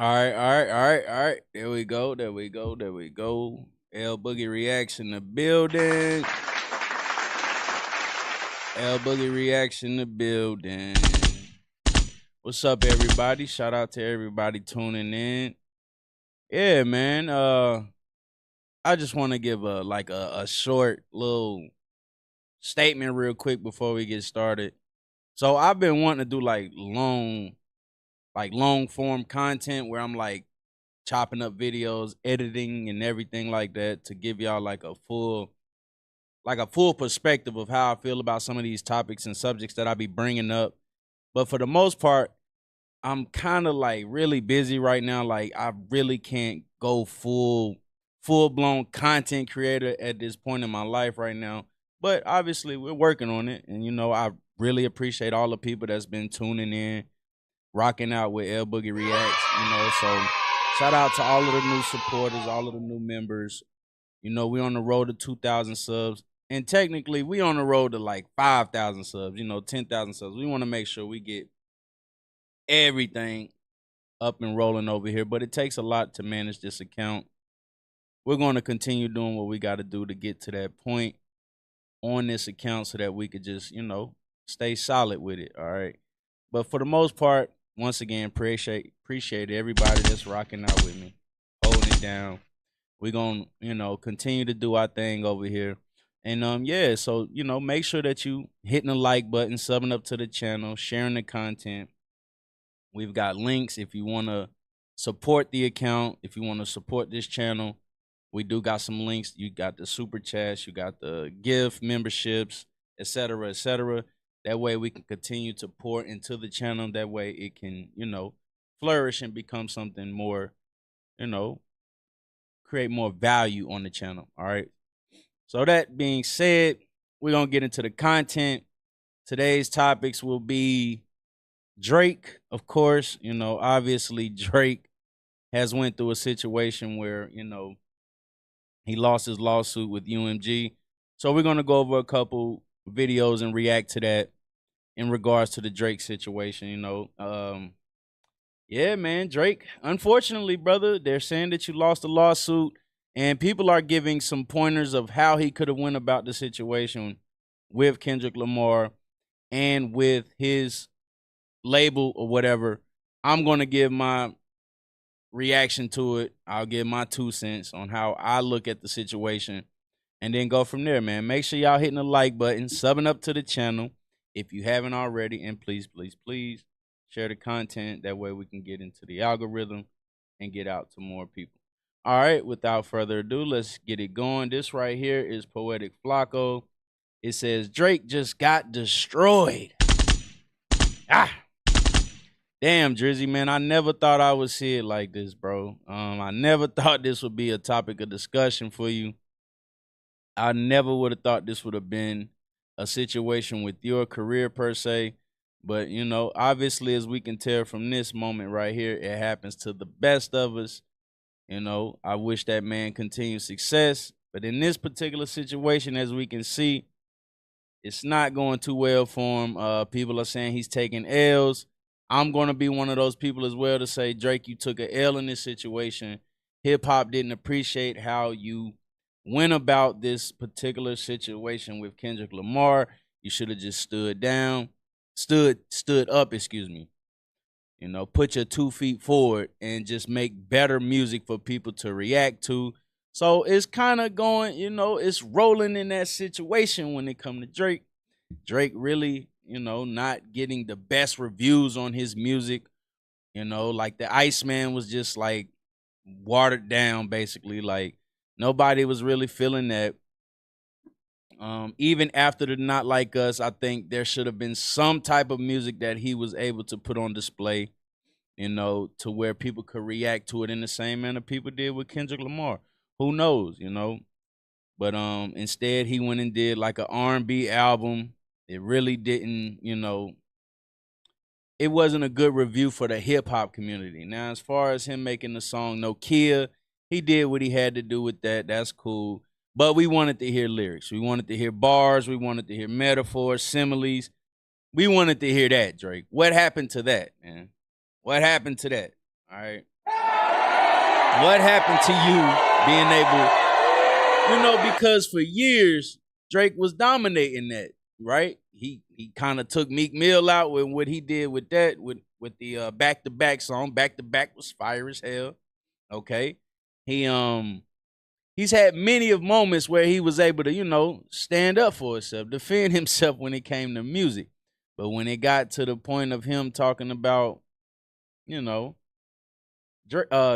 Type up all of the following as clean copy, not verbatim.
All right. There we go. L Boogie reaction the building. L Boogie reaction the building. What's up, everybody? Shout out to everybody tuning in. Yeah, man. I just want to give a short little statement real quick before we get started. So I've been wanting to do long form content where I'm like chopping up videos, editing and everything like that to give y'all like a full perspective of how I feel about some of these topics and subjects that I be bringing up. But for the most part, I'm kind of like really busy right now. Like I really can't go full blown content creator at this point in my life right now. But obviously we're working on it. And I really appreciate all the people that's been tuning in, rocking out with L Boogie Reacts. So shout out to all of the new supporters, all of the new members. We on the road to 2,000 subs. And technically, we on the road to like 5,000 subs, 10,000 subs. We want to make sure we get everything up and rolling over here. But it takes a lot to manage this account. We're going to continue doing what we got to do to get to that point on this account so that we could just, stay solid with it. All right. But for the most part, once again, appreciate everybody that's rocking out with me, holding it down. We're gonna, continue to do our thing over here. And yeah, so make sure that you hitting the like button, subbing up to the channel, sharing the content. We've got links if you wanna support the account, if you want to support this channel. We do got some links. You got the super chats, you got the gift memberships, etc., etc. That way we can continue to pour into the channel. That way it can, flourish and become something more, you know, create more value on the channel. All right. So that being said, we're gonna get into the content. Today's topics will be Drake, of course. Obviously Drake has went through a situation where, he lost his lawsuit with UMG. So we're gonna go over a couple videos and react to that in regards to the Drake situation. Yeah, man, Drake. Unfortunately, brother, they're saying that you lost the lawsuit, and people are giving some pointers of how he could have went about the situation with Kendrick Lamar and with his label or whatever. I'm gonna give my reaction to it. I'll give my 2 cents on how I look at the situation, and then go from there, man. Make sure y'all hitting the like button, subbing up to the channel if you haven't already, and please share the content. That way we can get into the algorithm and get out to more people. All right, without further ado, let's get it going. This right here is Poetic Flacco. It says Drake just got destroyed. Ah, damn, Drizzy, man. I never thought I would see it like this, bro. I never thought this would be a topic of discussion for you. I never would have thought this would have been a situation with your career per se. But, obviously, as we can tell from this moment right here, it happens to the best of us. I wish that man continued success. But in this particular situation, as we can see, it's not going too well for him. People are saying he's taking L's. I'm going to be one of those people as well to say, Drake, you took a L in this situation. Hip hop didn't appreciate how you went about this particular situation with Kendrick Lamar. You should have just stood up, excuse me. Put your 2 feet forward and just make better music for people to react to. So it's kind of going, it's rolling in that situation when it comes to Drake. Drake really, not getting the best reviews on his music. Like the Iceman was just like watered down, basically. Like nobody was really feeling that. Even after the Not Like Us, I think there should have been some type of music that he was able to put on display, to where people could react to it in the same manner people did with Kendrick Lamar. Who knows, But instead he went and did like an R&B album. It really didn't, it wasn't a good review for the hip hop community. Now, as far as him making the song Nokia, he did what he had to do with that. That's cool. But we wanted to hear lyrics. We wanted to hear bars. We wanted to hear metaphors, similes. We wanted to hear that, Drake. What happened to that, man? What happened to that? All right. What happened to you being able, because for years Drake was dominating that, right? He kind of took Meek Mill out with what he did with that, with the back to back song. Back to back was fire as hell. Okay. He he's had many of moments where he was able to, stand up for himself, defend himself when it came to music. But when it got to the point of him talking about, you know,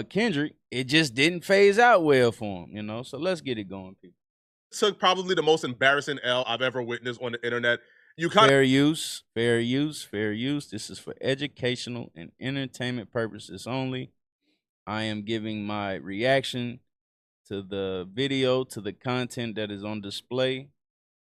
Kendrick, it just didn't phase out well for him. So let's get it going, people. Took probably the most embarrassing L I've ever witnessed on the internet. You kind Fair use, fair use, fair use. This is for educational and entertainment purposes only. I am giving my reaction to the video, to the content that is on display.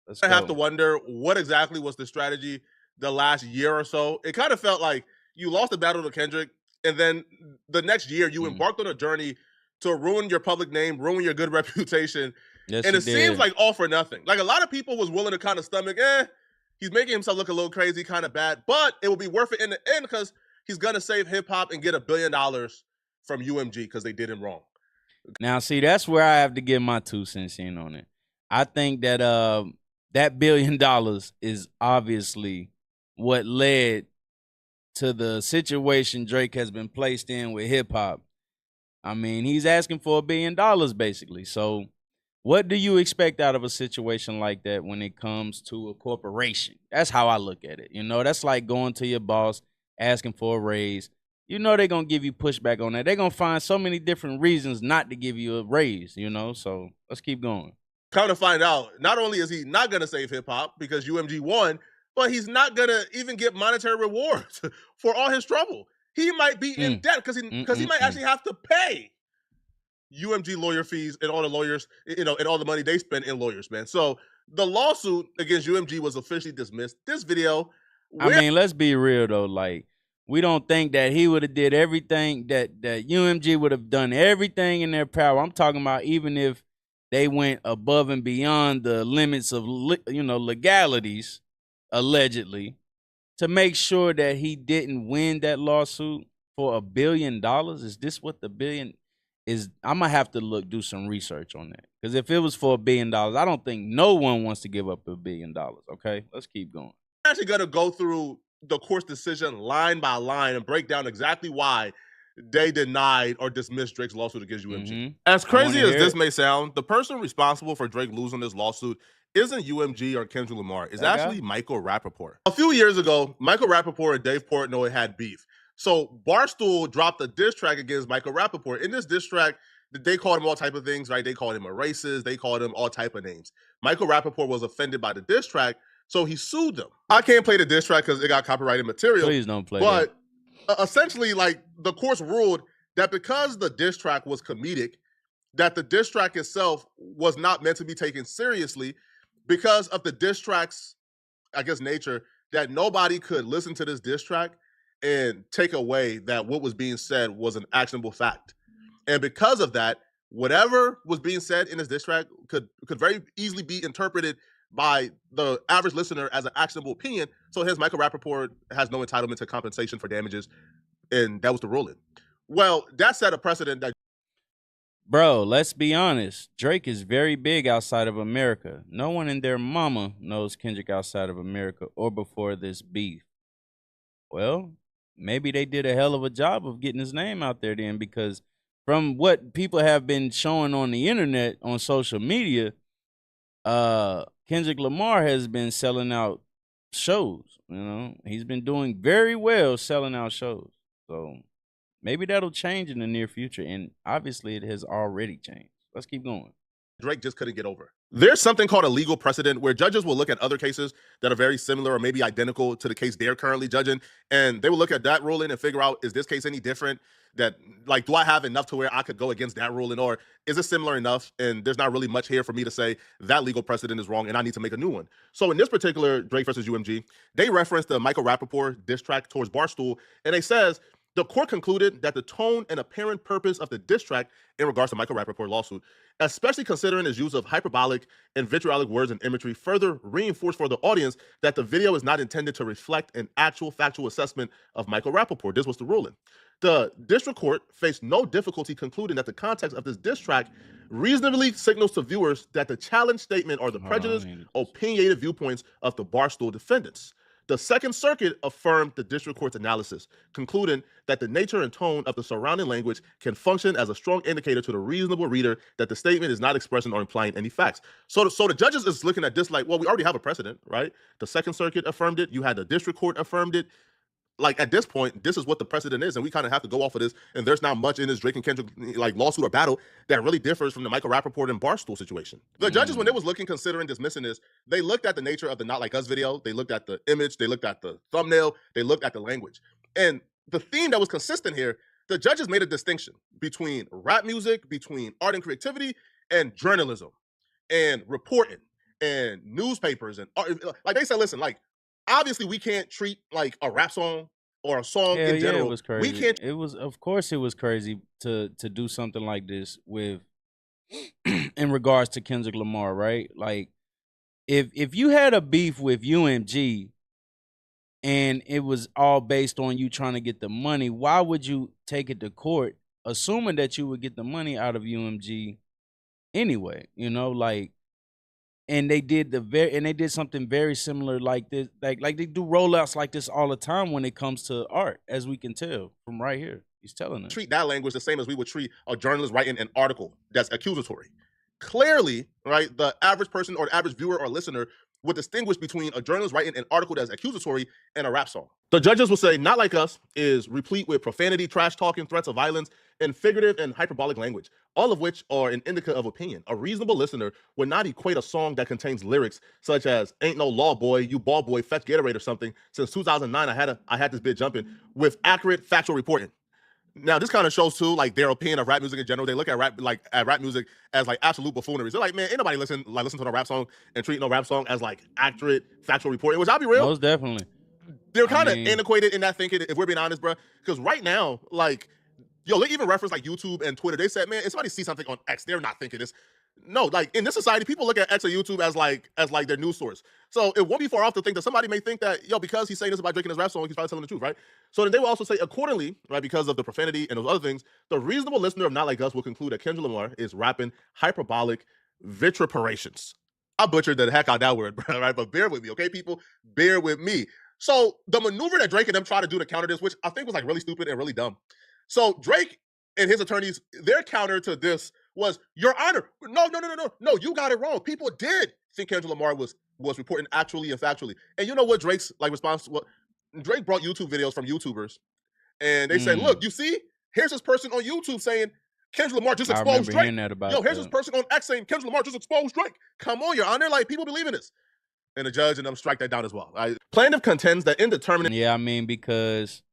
Let's go. I have to wonder what exactly was the strategy the last year or so. It kind of felt like you lost the battle to Kendrick, and then the next year you embarked on a journey to ruin your public name, ruin your good reputation. Yes, and it seems like all for nothing. Like a lot of people was willing to kind of stomach, he's making himself look a little crazy, kind of bad, but it will be worth it in the end because he's going to save hip hop and get $1 billion from UMG because they did him wrong. Now, see, that's where I have to give my 2 cents in on it. I think that that $1 billion is obviously what led to the situation Drake has been placed in with hip hop. I mean, he's asking for $1 billion basically. So what do you expect out of a situation like that when it comes to a corporation? That's how I look at it. That's like going to your boss, asking for a raise. They're going to give you pushback on that. They're going to find so many different reasons not to give you a raise, so let's keep going. Come to find out, not only is he not going to save hip hop because UMG won, but he's not going to even get monetary rewards for all his trouble. He might be in debt because he might actually have to pay UMG lawyer fees and all the lawyers, and all the money they spend in lawyers, man. So the lawsuit against UMG was officially dismissed. This video, let's be real though. Like, we don't think that he would have did everything, that UMG would have done everything in their power. I'm talking about even if they went above and beyond the limits of, legalities, allegedly, to make sure that he didn't win that lawsuit for $1 billion. Is this what the billion is? I'm going to have to do some research on that. Because if it was for $1 billion, I don't think no one wants to give up $1 billion. Okay, let's keep going. I'm actually going to go through the court's decision line by line and break down exactly why they denied or dismissed Drake's lawsuit against UMG. As crazy as this may sound, the person responsible for Drake losing this lawsuit isn't UMG or Kendrick Lamar. It's actually Michael Rappaport. A few years ago, Michael Rappaport and Dave Portnoy had beef. So Barstool dropped a diss track against Michael Rappaport. In this diss track, they called him all type of things, right? They called him a racist. They called him all type of names. Michael Rappaport was offended by the diss track, so he sued them. I can't play the diss track because it got copyrighted material. Please don't play that. But essentially, like, the courts ruled that because the diss track was comedic, that the diss track itself was not meant to be taken seriously because of the diss track's, I guess, nature, that nobody could listen to this diss track and take away that what was being said was an actionable fact. And because of that, whatever was being said in this diss track could very easily be interpreted by the average listener as an actionable opinion. So hence Michael Rappaport has no entitlement to compensation for damages. And that was the ruling. Well, that set a precedent that... Bro, let's be honest. Drake is very big outside of America. No one and their mama knows Kendrick outside of America or before this beef. Well, maybe they did a hell of a job of getting his name out there then, because from what people have been showing on the internet, on social media, Kendrick Lamar has been selling out shows. He's been doing very well selling out shows. So maybe that'll change in the near future, and obviously it has already changed. Let's keep going. Drake just couldn't get over. There's something called a legal precedent where judges will look at other cases that are very similar or maybe identical to the case they're currently judging, and they will look at that ruling and figure out, is this case any different? That, like, do I have enough to where I could go against that ruling, or is it similar enough and there's not really much here for me to say that legal precedent is wrong and I need to make a new one? So in this particular Drake versus UMG, they referenced the Michael Rappaport diss track towards Barstool, and it says, the court concluded that the tone and apparent purpose of the diss track in regards to Michael Rappaport lawsuit, especially considering his use of hyperbolic and vitriolic words and imagery, further reinforced for the audience that the video is not intended to reflect an actual factual assessment of Michael Rappaport. This was the ruling. The district court faced no difficulty concluding that the context of this diss track reasonably signals to viewers that the challenge statement are the Hold on, I prejudiced, need this. opinionated viewpoints of the Barstool defendants. The Second Circuit affirmed the district court's analysis, concluding that the nature and tone of the surrounding language can function as a strong indicator to the reasonable reader that the statement is not expressing or implying any facts. So the judges is looking at this like, well, we already have a precedent, right? The Second Circuit affirmed it. You had the district court affirmed it. Like at this point, this is what the precedent is, and we kind of have to go off of this. And there's not much in this Drake and Kendrick like lawsuit or battle that really differs from the Michael Rappaport and Barstool situation. The judges, when they was considering dismissing this, they looked at the nature of the Not Like Us video, they looked at the image, they looked at the thumbnail, they looked at the language, and the theme that was consistent here. The judges made a distinction between rap music, between art and creativity, and journalism, and reporting, and newspapers, and art. Like they said, listen, like obviously we can't treat like a rap song or a song in general. Yeah, it was crazy. We can't. It was, of course, it was crazy to do something like this with, in regards to Kendrick Lamar, right? Like, if you had a beef with UMG, and it was all based on you trying to get the money, why would you take it to court, assuming that you would get the money out of UMG anyway? You know, like. And they did something very similar like this, like they do rollouts like this all the time when it comes to art, as we can tell from right here. He's telling us. Treat that language the same as we would treat a journalist writing an article that's accusatory. Clearly, right, the average person or the average viewer or listener would distinguish between a journalist writing an article that's accusatory and a rap song. The judges will say Not Like Us is replete with profanity, trash talking, threats of violence, and figurative and hyperbolic language, all of which are an indicator of opinion. A reasonable listener would not equate a song that contains lyrics such as "Ain't no law, boy, you ball boy, fetch Gatorade" or something. Since 2009, I had this bit jumping with accurate factual reporting. Now, this kind of shows too, like their opinion of rap music in general. They look at rap music as like absolute buffoonery. They're like, man, ain't nobody listen to the rap song and treat no rap song as like accurate factual reporting. Which I'll be real, most definitely. They're kind of antiquated in that thinking, if we're being honest, bro. Because right now, like, yo, they even reference like YouTube and Twitter. They said, man, if somebody sees something on X, they're not thinking this. No, like in this society, people look at X or YouTube as like their news source. So it won't be far off to think that somebody may think that, yo, because he's saying this about Drake in his rap song, he's probably telling the truth, right? So then they will also say accordingly, right, because of the profanity and those other things, the reasonable listener of Not Like Us will conclude that Kendrick Lamar is rapping hyperbolic vituperations. I butchered the heck out that word, bro, right? But bear with me, okay, people? Bear with me. So the maneuver that Drake and them try to do to counter this, which I think was like really stupid and really dumb. So Drake and his attorneys, their counter to this was, Your Honor, no, you got it wrong. People did think Kendrick Lamar was reporting actually and factually. And you know what Drake's like response was? Drake brought YouTube videos from YouTubers, and they said, look, you see, here's this person on YouTube saying Kendrick Lamar just exposed Drake. Here's this person on X saying Kendrick Lamar just exposed Drake. Come on, Your Honor, like people believe in this. And the judge and them strike that down as well. Plaintiff contends that in determining. Yeah, I mean, because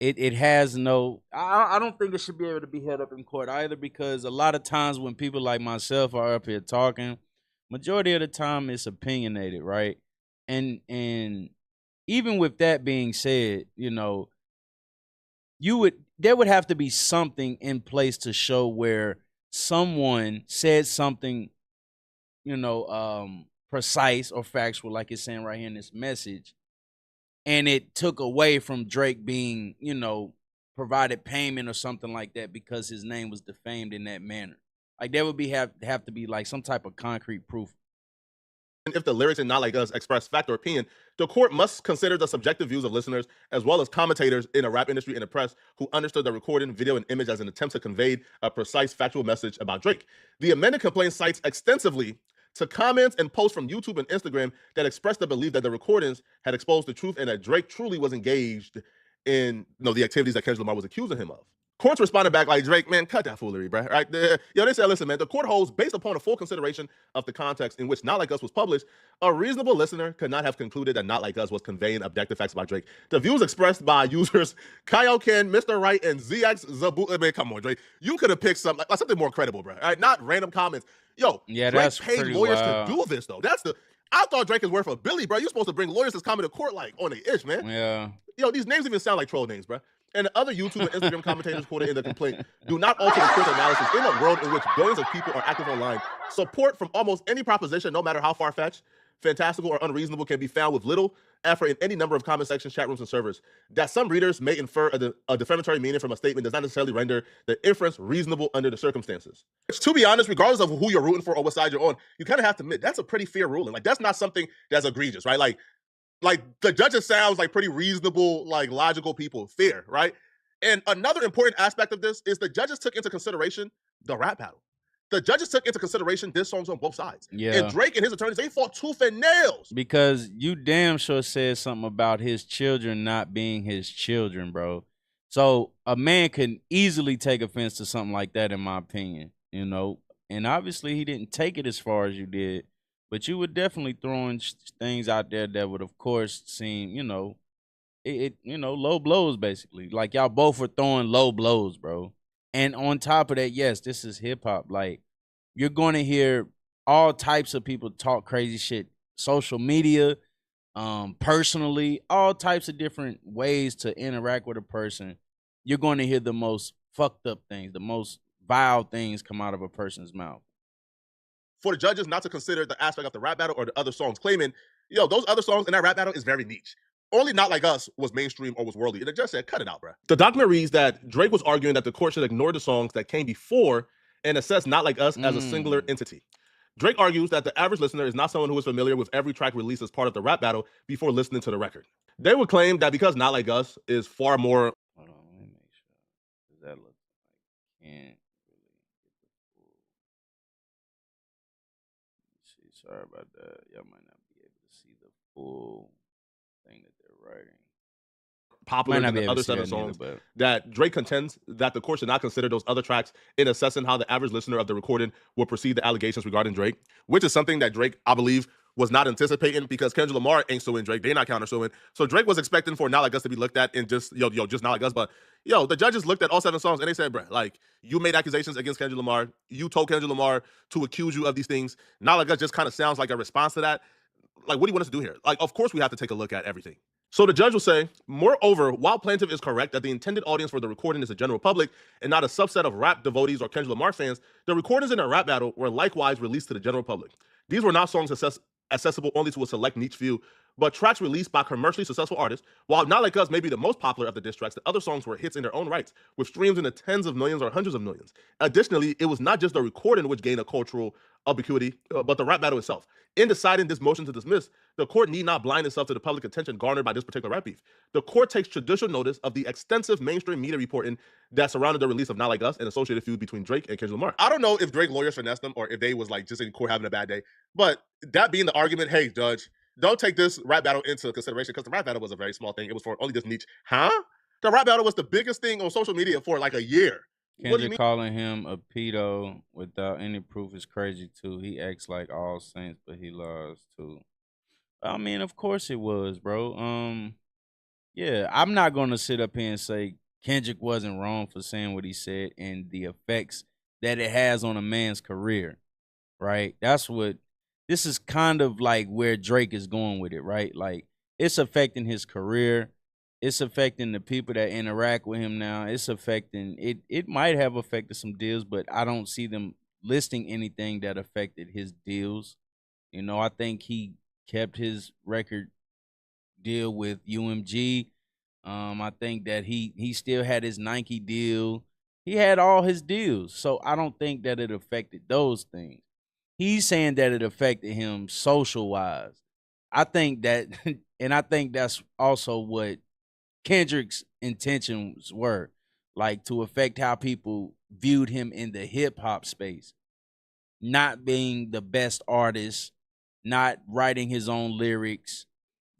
it has no. I don't think it should be able to be held up in court either, because a lot of times when people like myself are up here talking, majority of the time it's opinionated, right? And even with that being said, you know, there would have to be something in place to show where someone said something, you know, precise or factual, like it's saying right here in this message, and it took away from Drake being, you know, provided payment or something like that because his name was defamed in that manner. Like there would have to be like some type of concrete proof. If the lyrics in Not Like Us express fact or opinion, the court must consider the subjective views of listeners as well as commentators in the rap industry and the press who understood the recording, video, and image as an attempt to convey a precise factual message about Drake. The amended complaint cites extensively to comments and posts from YouTube and Instagram that expressed the belief that the recordings had exposed the truth and that Drake truly was engaged in the activities that Kendrick Lamar was accusing him of. Courts responded back like, Drake, man, cut that foolery, bro. Right? They said, listen, man, the court holds, based upon a full consideration of the context in which Not Like Us was published, a reasonable listener could not have concluded that Not Like Us was conveying objective facts about Drake. The views expressed by users Kyle Ken, Mr. Right, and ZX Zabu. I mean, come on, Drake. You could have picked something more credible, bro. Right? Not random comments. Yo, yeah, Drake that's paid lawyers to do this, though. I thought Drake is worth a billy, bro. You're supposed to bring lawyers to come to court like on the ish, man. Yeah. Yo, these names even sound like troll names, bro. And other YouTube and Instagram commentators quoted in the complaint do not alter the court's analysis. In a world in which billions of people are active online, support from almost any proposition, no matter how far-fetched, fantastical, or unreasonable can be found with little effort in any number of comment sections, chat rooms, and servers. That some readers may infer a defamatory meaning from a statement does not necessarily render the inference reasonable under the circumstances. Which, to be honest, regardless of who you're rooting for or what side you're on, you kind of have to admit that's a pretty fair ruling. Like, that's not something that's egregious, right? Like the judges sounds like pretty reasonable, like logical people, fair, right? And another important aspect of this is the judges took into consideration the rap battle. The judges took into consideration diss songs on both sides. Yeah. And Drake and his attorneys, they fought tooth and nails. Because you damn sure said something about his children not being his children, bro. So a man can easily take offense to something like that, in my opinion, you know. And obviously he didn't take it as far as you did, but you were definitely throwing things out there that would, of course, seem, you know, low blows, basically. Like, y'all both were throwing low blows, bro. And on top of that, yes, this is hip hop. Like, you're going to hear all types of people talk crazy shit, social media, personally, all types of different ways to interact with a person. You're going to hear the most fucked up things, the most vile things come out of a person's mouth. For the judges not to consider the aspect of the rap battle or the other songs, claiming, yo, those other songs in that rap battle is very niche. Only Not Like Us was mainstream or was worldly. And the judge said, cut it out, bro. The document reads that Drake was arguing that the court should ignore the songs that came before and assess Not Like Us as a singular entity. Drake argues that the average listener is not someone who is familiar with every track released as part of the rap battle before listening to the record. They would claim that because Not Like Us is far more... Hold on, let me make sure. Does that look like can't really get the full... See, sorry about that. Y'all might not be able to see the full thing that they're writing. popular than the other set of songs, that Drake contends that the court should not consider those other tracks in assessing how the average listener of the recording will perceive the allegations regarding Drake, which is something that Drake, I believe, was not anticipating because Kendrick Lamar ain't suing Drake. They're not countersuing. So Drake was expecting for Not Like Us to be looked at and just, just Not Like Us. But, the judges looked at all 7 songs and they said, bruh, like, you made accusations against Kendrick Lamar. You told Kendrick Lamar to accuse you of these things. Not Like Us just kind of sounds like a response to that. Like, what do you want us to do here? Like, of course we have to take a look at everything. So the judge will say, moreover, while plaintiff is correct that the intended audience for the recording is the general public and not a subset of rap devotees or Kendrick Lamar fans, the recordings in a rap battle were likewise released to the general public. These were not songs accessible only to a select niche few, but tracks released by commercially successful artists. While Not Like Us may be the most popular of the diss tracks, the other songs were hits in their own rights, with streams in the tens of millions or hundreds of millions. Additionally, it was not just the recording which gained a cultural ubiquity, but the rap battle itself. In deciding this motion to dismiss, the court need not blind itself to the public attention garnered by this particular rap beef. The court takes judicial notice of the extensive mainstream media reporting that surrounded the release of Not Like Us and associated feud between Drake and Kendrick Lamar. I don't know if Drake lawyers finessed them or if they was like just in court having a bad day, but that being the argument, hey, judge, don't take this rap battle into consideration because the rap battle was a very small thing. It was for only this niche. Huh? The rap battle was the biggest thing on social media for like a year. Kendrick calling him a pedo without any proof is crazy too. He acts like all saints, but he lies too. I mean, of course it was, bro. Yeah, I'm not gonna sit up here and say Kendrick wasn't wrong for saying what he said and the effects that it has on a man's career, right? This is kind of like where Drake is going with it, right? Like, it's affecting his career. It's affecting the people that interact with him now. It's affecting it. It might have affected some deals, but I don't see them listing anything that affected his deals. I think he kept his record deal with UMG. I think that he still had his Nike deal. He had all his deals. So I don't think that it affected those things. He's saying that it affected him social wise. I think that, and I think that's also what Kendrick's intentions were, like to affect how people viewed him in the hip hop space, not being the best artist, not writing his own lyrics,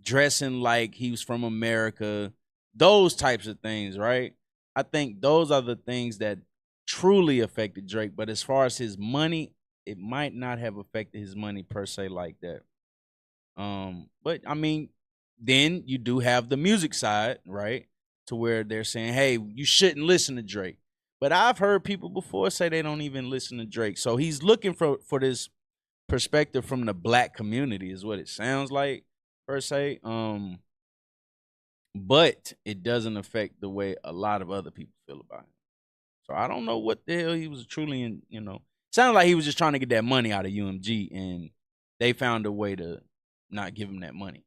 dressing like he was from America, those types of things, right? I think those are the things that truly affected Drake. But as far as his money, it might not have affected his money per se like that. But I mean, then you do have the music side, right? To where they're saying, hey, you shouldn't listen to Drake. But I've heard people before say they don't even listen to Drake. So he's looking for this perspective from the black community is what it sounds like, per se. But it doesn't affect the way a lot of other people feel about him. So I don't know what the hell he was truly in, sounded like he was just trying to get that money out of UMG and they found a way to not give him that money.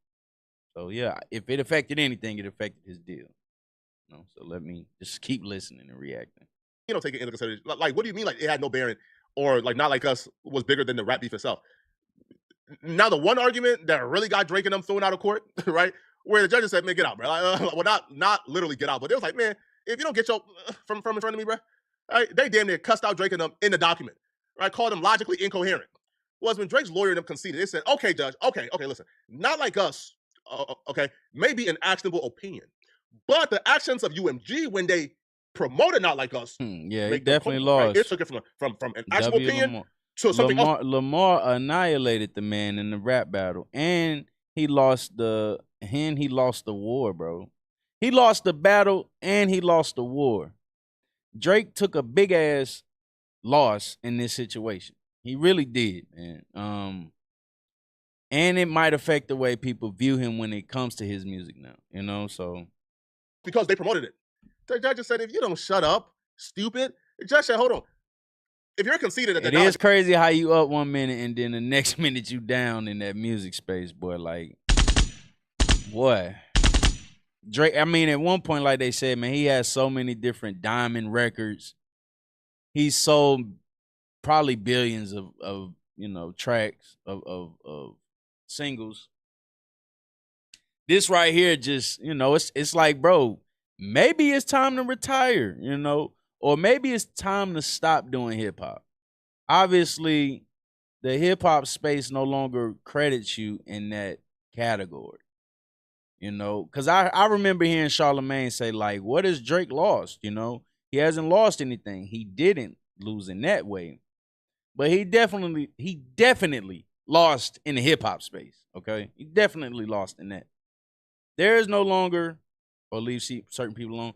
So yeah, if it affected anything, it affected his deal. You know, so let me just keep listening and reacting. Take it into consideration. Like, what do you mean? Like, it had no bearing, or like, not like us was bigger than the rap beef itself? Now, the one argument that really got Drake and them thrown out of court, right, where the judges said, "Man, get out, bro." Like, well, not literally get out, but it was like, "Man, if you don't get your from in front of me, bro," right? They damn near cussed out Drake and them in the document, right? Called them logically incoherent. Was when Drake's lawyer and them conceded. They said, "Okay, judge, okay, listen, not like us, okay, maybe an actionable opinion, but the actions of UMG when they promoted not like us Yeah, he make them definitely culpable, right? It lost. took it from an actionable W. opinion Lamar. to something else." Lamar annihilated the man in the rap battle, and he lost the war, bro. He lost the battle and he lost the war. Drake took a big ass loss in this situation. He really did, man. And it might affect the way people view him when it comes to his music now, you know. So because they promoted it, the judge just said, "If you don't shut up, stupid." The judge said, "Hold on. If you're conceded that it is crazy how you up 1 minute and then the next minute you down in that music space, boy. Like, boy, Drake. I mean, at one point, like they said, man, he has so many different diamond records. He sold probably billions of tracks of singles. This right here, just it's like, bro, maybe it's time to retire, or maybe it's time to stop doing hip hop. Obviously, the hip hop space no longer credits you in that category. Because I remember hearing Charlamagne say, like, what has Drake lost? He hasn't lost anything. He didn't lose in that way. But he definitely lost in the hip hop space. Okay. He definitely lost in that. There is no longer, or leave certain people alone.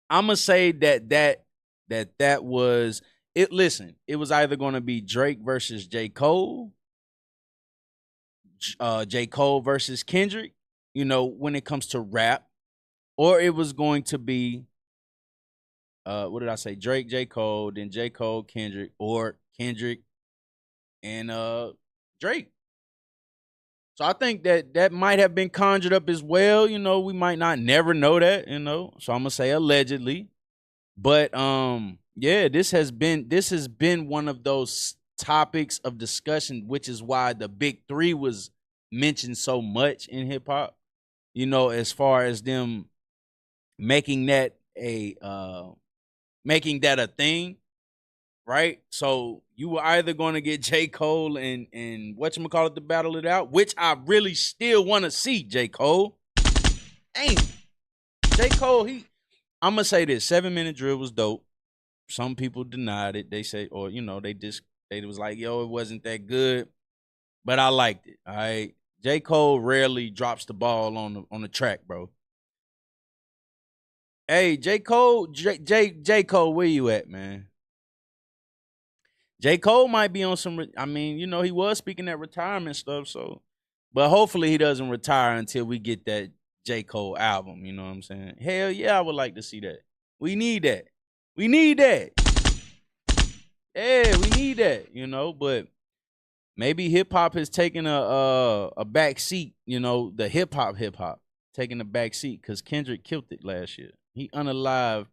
I'm gonna say that was it. Listen, it was either gonna be Drake versus J. Cole, J. Cole versus Kendrick, when it comes to rap, or it was going to be what did I say? Drake, J. Cole, then J. Cole, Kendrick, or Kendrick and Drake. So I think that might have been conjured up as well. We might not never know that, So I'm gonna say allegedly. But yeah, this has been one of those topics of discussion, which is why the big three was mentioned so much in hip hop. As far as them making that a thing, right? So you were either going to get J. Cole and whatchamacallit to battle it out, which I really still want to see J. Cole. Ain't J. Cole, I'm going to say this, 7-Minute Drill was dope. Some people denied it. They say, or, they was like, yo, it wasn't that good. But I liked it, all right? J. Cole rarely drops the ball on the track, bro. Hey, J. Cole, J. Cole, where you at, man? J. Cole might be on some. I mean, he was speaking that retirement stuff. So, but hopefully he doesn't retire until we get that J. Cole album. You know what I'm saying? Hell yeah, I would like to see that. We need that. We need that. Yeah, we need that. But maybe hip hop has taken a back seat. The hip hop taking a back seat because Kendrick killed it last year. He unalived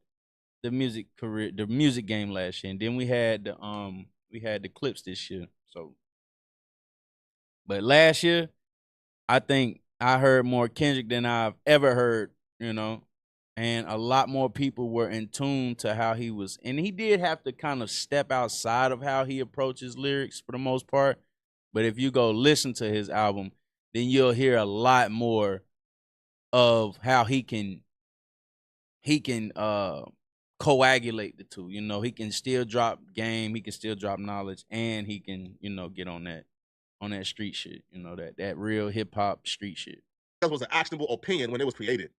the music career, the music game last year, and then we had the clips this year. So, but last year, I think I heard more Kendrick than I've ever heard. And a lot more people were in tune to how he was, and he did have to kind of step outside of how he approaches lyrics for the most part. But if you go listen to his album, then you'll hear a lot more of how he can coagulate the two. He can still drop game, he can still drop knowledge, and he can, get on that street shit, that real hip hop street shit. That was an actionable opinion when it was created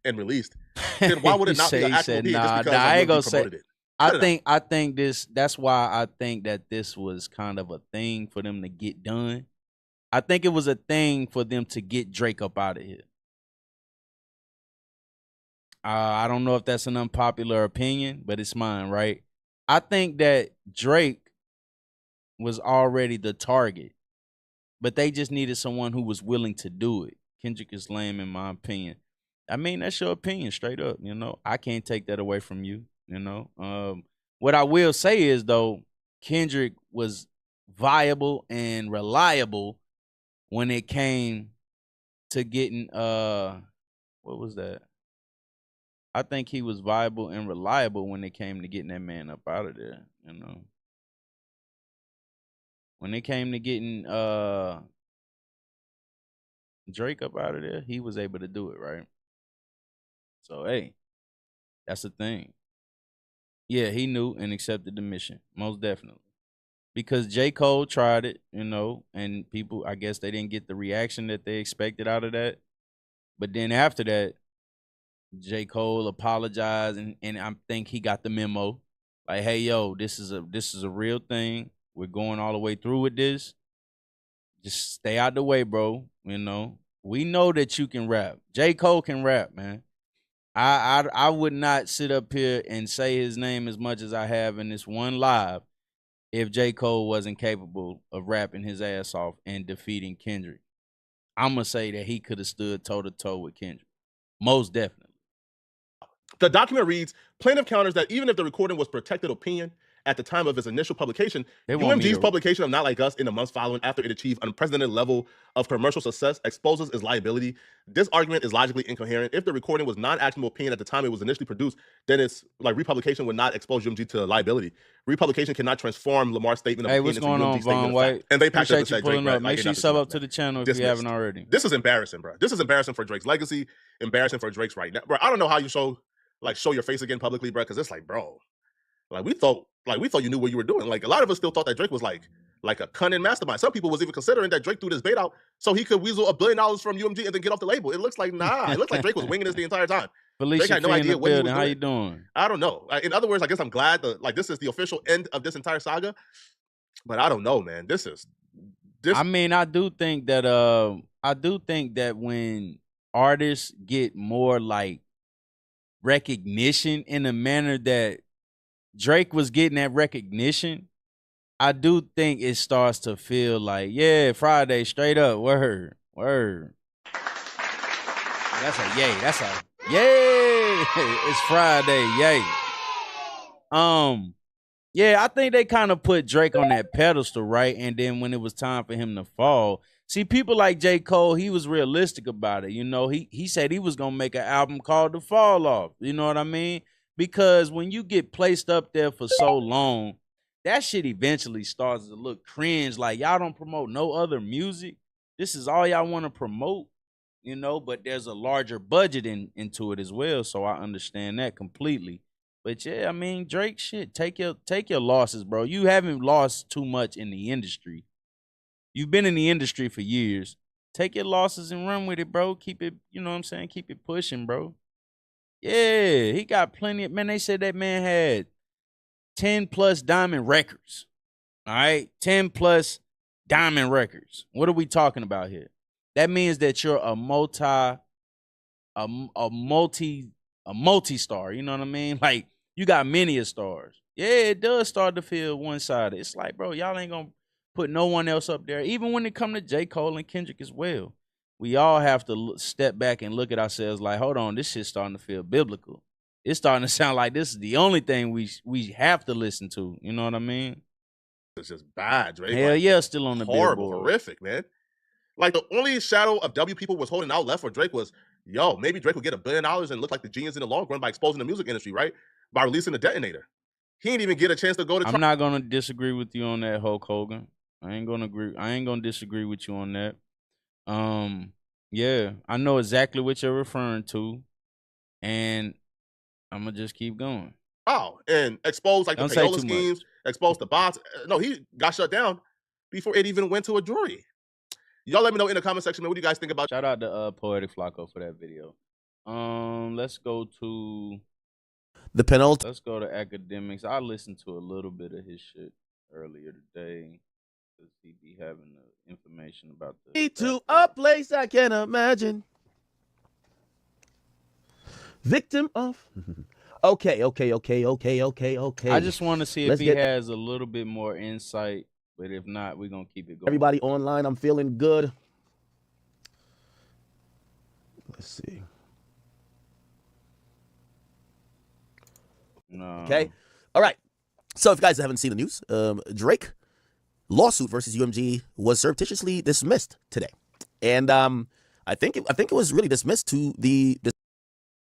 and released. Then why would it not be an actionable opinion just because I ain't gonna promoted it? I think that's why I think that this was kind of a thing for them to get done. I think it was a thing for them to get Drake up out of here. I don't know if that's an unpopular opinion, but it's mine, right? I think that Drake was already the target but they just needed someone who was willing to do it. Kendrick is lame, in my opinion. I mean, that's your opinion, straight up. You know, I can't take that away from you. You know, what I will say is though, Kendrick was viable and reliable when it came to getting what was that? I think he was viable and reliable when it came to getting that man up out of there. You know, when it came to getting Drake up out of there, he was able to do it, right? So hey, that's the thing. Yeah, he knew and accepted the mission, most definitely. Because J. Cole tried it, you know, and people, I guess they didn't get the reaction that they expected out of that. But then after that, J. Cole apologized, and I think he got the memo. Like, hey, yo, this is a real thing. We're going all the way through with this. Just stay out the way, bro. You know, we know that you can rap. J. Cole can rap, man. I would not sit up here and say his name as much as I have in this one live if J. Cole wasn't capable of rapping his ass off and defeating Kendrick. I'm gonna say that he could have stood toe to toe with Kendrick, most definitely. The document reads, plaintiff counters that even if the recording was protected opinion at the time of its initial publication, UMG's publication of Not Like Us in the months following after it achieved unprecedented level of commercial success exposes its liability. This argument is logically incoherent. If the recording was non-actionable opinion at the time it was initially produced, then its republication would not expose UMG to liability. Republication cannot transform Lamar's statement of opinion into UMG's statement of fact. And they packed up and said, Drake, right, make sure you sub up to the channel if you haven't already. This is embarrassing, bro. This is embarrassing for Drake's legacy, embarrassing for Drake's right now. Bro, I don't know how you show your face again publicly, bro, because it's like, bro, we thought you knew what you were doing. Like, a lot of us still thought that Drake was like a cunning mastermind. Some people was even considering that Drake threw this bait out so he could weasel $1 billion from UMG and then get off the label. It looks like it looks like Drake was winging this the entire time. Felicia, Drake had no idea what he was doing. How you doing? I don't know. In other words, I guess I'm glad that this is the official end of this entire saga. But I don't know, man. This. I mean, I do think that when artists get more like recognition in a manner that Drake was getting that recognition, I do think it starts to feel like, yeah, Friday, straight up, word. That's a yay. That's a yay. It's Friday, yay. Yeah, I think they kind of put Drake on that pedestal, right? And then when it was time for him to fall, see, people like J. Cole, he was realistic about it. You know, he said he was gonna make an album called The Fall Off. You know what I mean? Because when you get placed up there for so long, that shit eventually starts to look cringe. Like, y'all don't promote no other music. This is all y'all want to promote, you know, but there's a larger budget into it as well. So I understand that completely. But yeah, I mean, Drake, shit, take your losses, bro. You haven't lost too much in the industry. You've been in the industry for years. Take your losses and run with it, bro. Keep it, you know what I'm saying? Keep it pushing, bro. Yeah, he got plenty of, man, they said that man had 10 plus diamond records. All right? 10 plus diamond records. What are we talking about here? That means that you're a multi-star. You know what I mean? Like, you got many stars. Yeah, it does start to feel one-sided. It's like, bro, y'all ain't gonna put no one else up there. Even when it come to J. Cole and Kendrick as well, we all have to step back and look at ourselves like, hold on, this shit's starting to feel biblical. It's starting to sound like this is the only thing we have to listen to. You know what I mean? It's just bad, Drake. Hell yeah, still on the horrible, Billboard. Horrific, man. Like, the only shadow of W people was holding out left for Drake was, yo, maybe Drake would get $1 billion and look like the genius in the long run by exposing the music industry, right? By releasing the detonator. He didn't even get a chance to go to. I'm not gonna disagree with you on that, Hulk Hogan. I ain't gonna disagree with you on that. Yeah, I know exactly what you're referring to, and I'm gonna just keep going. Oh, and expose like the payola schemes, expose the bots. No, he got shut down before it even went to a jury. Y'all let me know in the comment section, man, what do you guys think about. Shout out to Poetic Flacco for that video. Let's go to the penultimate. Let's go to academics. I listened to a little bit of his shit earlier today because he be having the information about the to a place I can imagine. Victim of. Okay. I just want to see if he has a little bit more insight But if not, we're gonna keep it going. Everybody online, I'm feeling good. Let's see. No. Okay. All right. So if you guys haven't seen the news, Drake lawsuit versus UMG was surreptitiously dismissed today. And I think it was really dismissed to the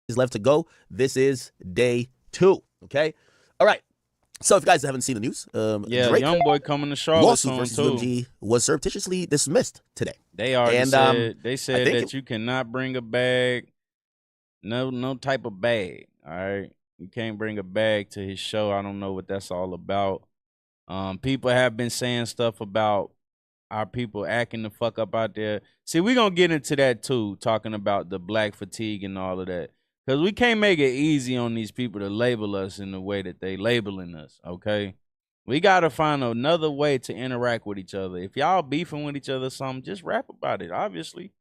is left to go. This is day 2. Okay. All right. So if you guys haven't seen the news, Drake young boy coming to Charlotte lawsuit versus too. UMG was surreptitiously dismissed today. They already said that you cannot bring a bag, no type of bag. All right, you can't bring a bag to his show. I don't know what that's all about. People have been saying stuff about our people acting the fuck up out there. See, we're gonna get into that too, talking about the black fatigue and all of that. Because we can't make it easy on these people to label us in the way that they labeling us, okay? We got to find another way to interact with each other. If y'all beefing with each other or something, just rap about it, obviously.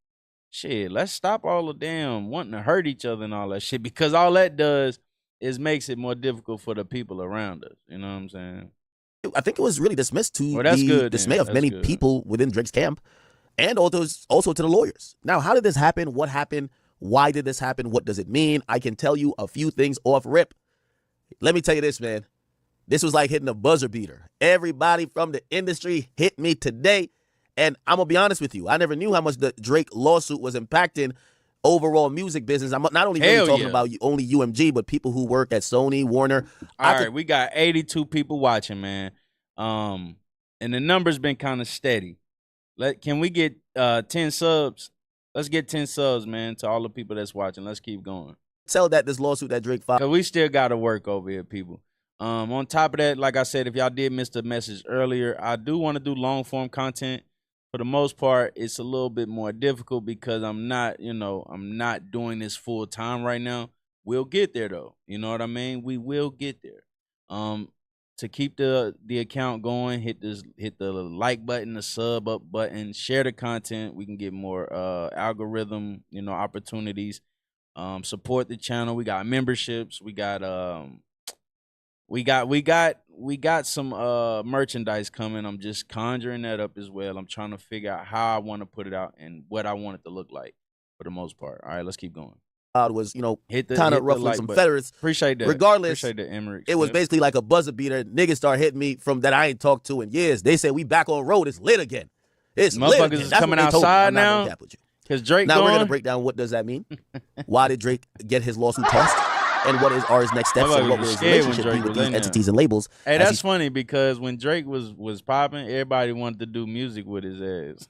Shit, let's stop all the damn wanting to hurt each other and all that shit, because all that does is makes it more difficult for the people around us. You know what I'm saying? I think it was really dismissed to that's the good, dismay then. of many people within Drake's camp, and also to the lawyers. Now, how did this happen? What happened? Why did this happen? What does it mean? I can tell you a few things off rip. Let me tell you this, man. This was like hitting a buzzer beater. Everybody from the industry hit me today. And I'm going to be honest with you. I never knew how much the Drake lawsuit was impacting overall music business. I'm not only really talking about only UMG, but people who work at Sony, Warner. All right, we got 82 people watching, man. And the number's been kind of steady. Can we get 10 subs? Let's get 10 subs, man, to all the people that's watching. Let's keep going. Tell that this lawsuit that Drake filed. Because we still got to work over here, people. On top of that, like I said, if y'all did miss the message earlier, I do want to do long-form content. For the most part, it's a little bit more difficult because I'm not doing this full-time right now. We'll get there, though. You know what I mean? We will get there. To keep the account going, hit the like button, the sub up button, share the content. We can get more algorithm, opportunities. Support the channel. We got memberships. We got some merchandise coming. I'm just conjuring that up as well. I'm trying to figure out how I want to put it out and what I want it to look like for the most part. All right, let's keep going. Was kind of ruffling some feathers. Appreciate that. Regardless, appreciate that, Emmerich. It was basically like a buzzer beater. Niggas start hitting me from that I ain't talked to in years. They said we back on road. It's lit again. It's lit again. Motherfuckers is coming outside now. Because Drake now gone? We're gonna break down what does that mean. Why did Drake get his lawsuit tossed? And what are his next steps and what will his relationship be with these entities and labels? Hey, that's funny because when Drake was popping, everybody wanted to do music with his ass.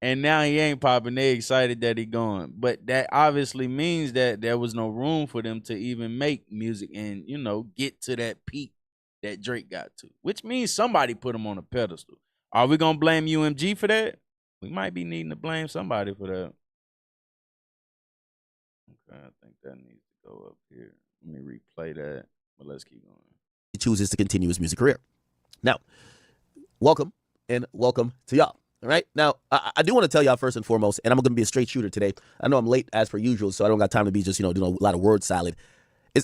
And now he ain't popping. They excited that he gone. But that obviously means that there was no room for them to even make music and, get to that peak that Drake got to. Which means somebody put him on a pedestal. Are we going to blame UMG for that? We might be needing to blame somebody for that. Okay, I think that needs to go up here. Let me replay that. But let's keep going. He chooses to continue his music career. Now, welcome to y'all. All right. Now, I do want to tell y'all first and foremost, and I'm going to be a straight shooter today. I know I'm late as per usual, so I don't got time to be just, doing a lot of word salad.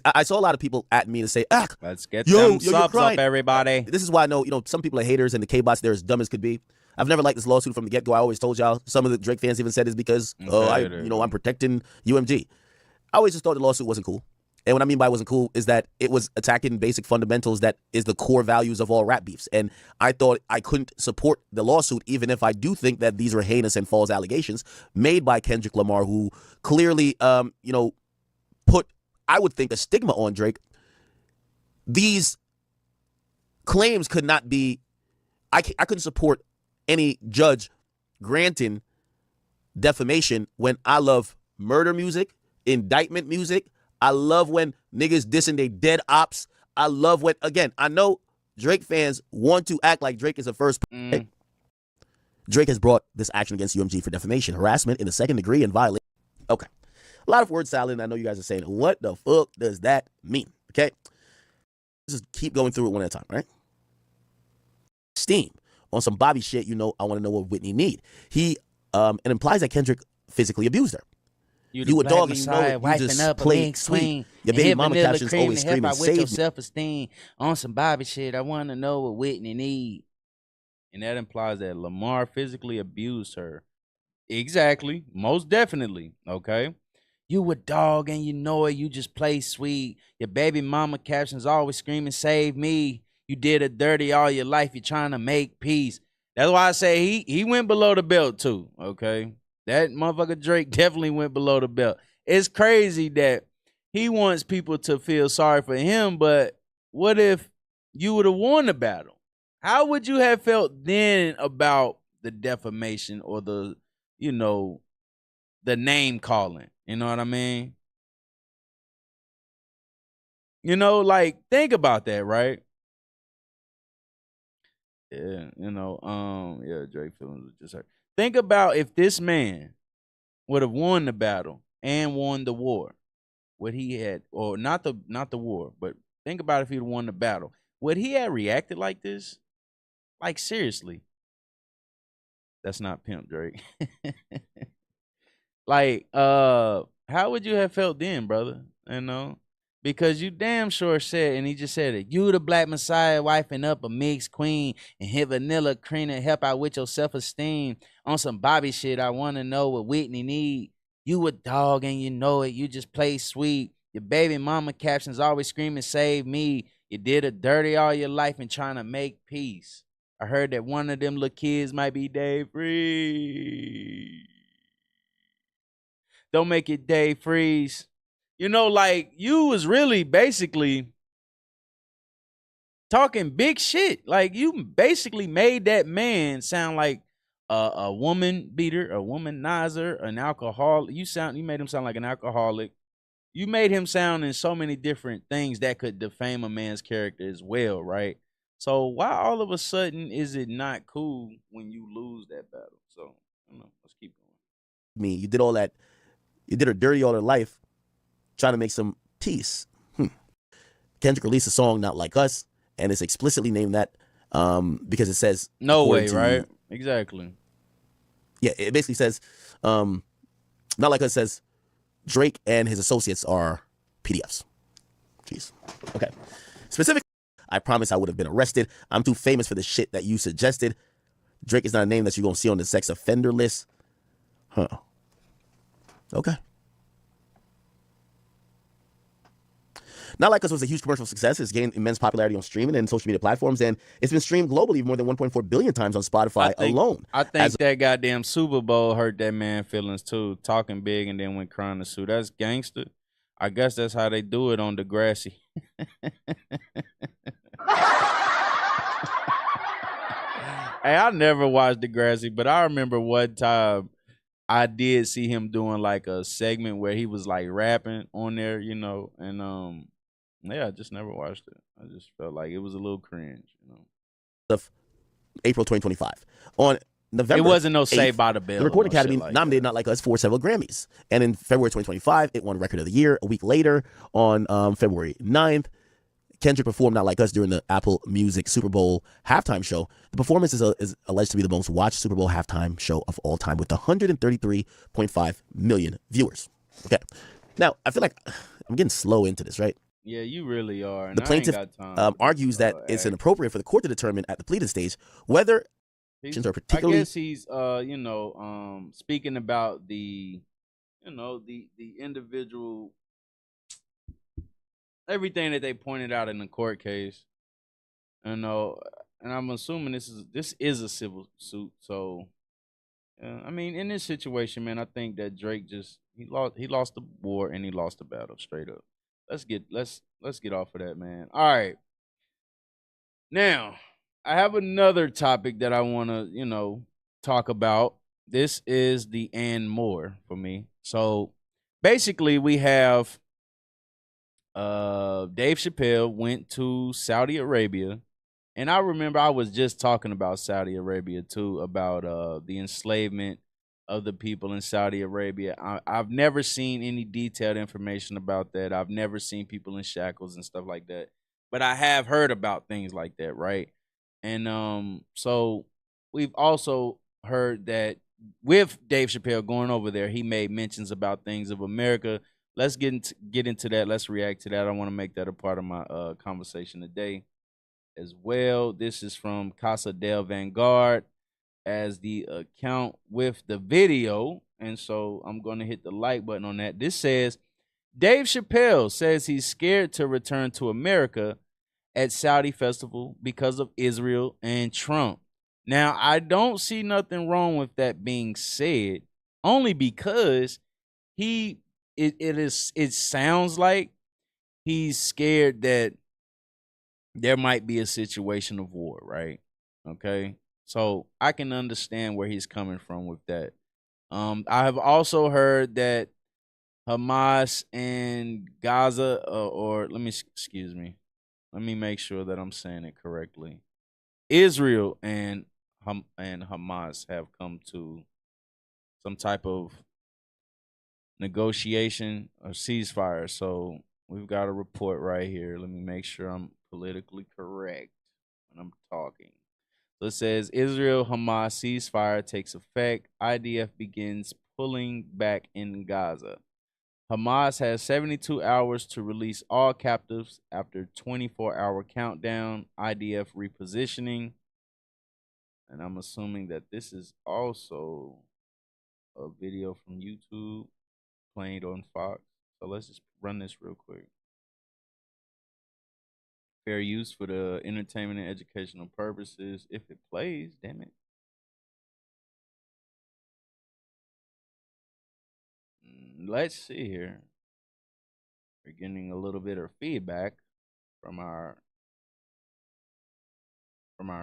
I saw a lot of people at me and say, let's get some subs up, everybody. This is why I know, some people are haters and the K-bots, they're as dumb as could be. I've never liked this lawsuit from the get-go. I always told y'all, some of the Drake fans even said it's because, I'm protecting UMG. I always just thought the lawsuit wasn't cool. And what I mean by wasn't cool is that it was attacking basic fundamentals that is the core values of all rap beefs. And I thought I couldn't support the lawsuit, even if I do think that these are heinous and false allegations made by Kendrick Lamar, who clearly, put, I would think, a stigma on Drake. These claims could not be, I couldn't support any judge granting defamation when I love murder music, indictment music. I love when niggas dissing they dead ops. I love when, again, I know Drake fans want to act like Drake is a first. Drake has brought this action against UMG for defamation, harassment in the second degree, and violation. Okay. A lot of word salad, and I know you guys are saying, what the fuck does that mean? Okay. Let's just keep going through it one at a time, right? Steam. On some Bobby shit, I want to know what Whitney need. It implies that Kendrick physically abused her. You a dog and you know it. You just play sweet. Your baby mama captions always screaming, save me. On some Bobby shit, I want to know what Whitney need. and that implies that Lamar physically abused her. Exactly, most definitely. Okay. You a dog and you know it. You just play sweet. Your baby mama captions always screaming, "Save me." You did it dirty all your life. You're trying to make peace. That's why I say he went below the belt too. Okay, that motherfucker Drake definitely went below the belt. It's crazy that he wants people to feel sorry for him, but what if you would have won the battle? How would you have felt then about the defamation or the, you know, the name calling? You know what I mean? You know, like, think about that, right? Yeah, yeah, Drake feelings was just hurt. Think about if this man would have won the battle and won the war. What he had, or not the war, but think about if he'd won the battle. Would he have reacted like this? Like, seriously. That's not pimp Drake. Like, how would you have felt then, brother? You know? Because you damn sure said, and he just said it, you the black messiah wifing up a mixed queen and hit vanilla cream to help out with your self-esteem. On some Bobby shit, I want to know what Whitney need. You a dog and you know it. You just play sweet. Your baby mama captions always screaming, "Save me." You did it dirty all your life and trying to make peace. I heard that one of them little kids might be Dave Free. Don't make it Dave Freeze. You know, like, you was really basically talking big shit. Like, you basically made that man sound like a woman beater, a womanizer, an alcoholic. You made him sound like an alcoholic. You made him sound in so many different things that could defame a man's character as well, right? So why all of a sudden is it not cool when you lose that battle? So, I don't know. Let's keep going. You did all that. You did her dirty all her life, trying to make some peace. Kendrick released a song, "Not Like Us," and it's explicitly named that because it says no way, right? Exactly. Yeah, it basically says, "Not Like Us" says Drake and his associates are PDFs. Jeez. Okay. Specifically, "I promise I would have been arrested. I'm too famous for the shit that you suggested. Drake is not a name that you're gonna see on the sex offender list." Huh. Okay. Not Like Us was a huge commercial success. It's gained immense popularity on streaming and social media platforms, and it's been streamed globally more than 1.4 billion times on Spotify alone. I think that goddamn Super Bowl hurt that man feelings too, talking big and then went crying to sue. That's gangster. I guess that's how they do it on Degrassi. Hey, I never watched Degrassi, but I remember one time I did see him doing like a segment where he was like rapping on there, and yeah, I just never watched it. I just felt like it was a little cringe, Of April 2025. On November, it wasn't no 8th, Saved by the Bell. the Recording Academy like nominated Not Like Us for several Grammys. And in February 2025, it won Record of the Year. A week later, on February 9th, Kendrick performed Not Like Us during the Apple Music Super Bowl halftime show. The performance is alleged to be the most watched Super Bowl halftime show of all time with 133.5 million viewers. Okay. Now, I feel like I'm getting slow into this, right? Yeah, you really are. And the plaintiff argues that it's inappropriate for the court to determine at the pleading stage whether actions are particularly. I guess he's, speaking about the individual, everything that they pointed out in the court case. And I'm assuming this is a civil suit. So, I mean, in this situation, man, I think that Drake he lost the war and he lost the battle straight up. Let's get off of that, man. All right. Now, I have another topic that I want to, talk about. This is the and more for me. So, basically, we have Dave Chappelle went to Saudi Arabia. And I remember I was just talking about Saudi Arabia too, about the enslavement of the people in Saudi Arabia. I've never seen any detailed information about that. I've never seen people in shackles and stuff like that. But I have heard about things like that, right? And so we've also heard that with Dave Chappelle going over there, he made mentions about things of America. Let's get into that. Let's react to that. I want to make that a part of my conversation today. as well. This is from Casa del Vanguard as the account with the video. And so I'm going to hit the like button on that. This says, Dave Chappelle says he's scared to return to America at Saudi festival because of Israel and Trump. Now, I don't see nothing wrong with that being said, only because it sounds like he's scared that there might be a situation of war, right? Okay. So I can understand where he's coming from with that. I have also heard that Hamas and Gaza, let me make sure that I'm saying it correctly. Israel and Hamas have come to some type of negotiation or ceasefire. So we've got a report right here. Let me make sure I'm politically correct when I'm talking. So it says Israel Hamas ceasefire takes effect. IDF begins pulling back in Gaza. Hamas has 72 hours to release all captives after 24-hour countdown. IDF repositioning. And I'm assuming that this is also a video from YouTube played on Fox. So let's just run this real quick. Fair use for the entertainment and educational purposes. If it plays, damn it. Let's see here. We're getting a little bit of feedback from our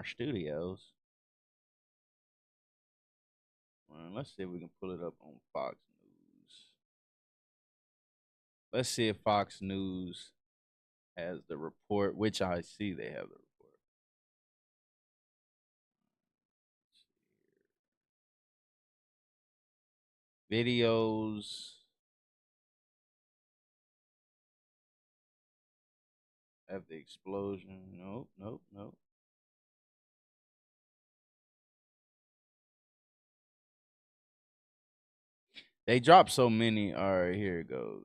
studios. Well, let's see if we can pull it up on Fox News. Let's see if Fox News has the report, which I see they have the report. Videos. Have the explosion. Nope. They dropped so many. All right, here it goes.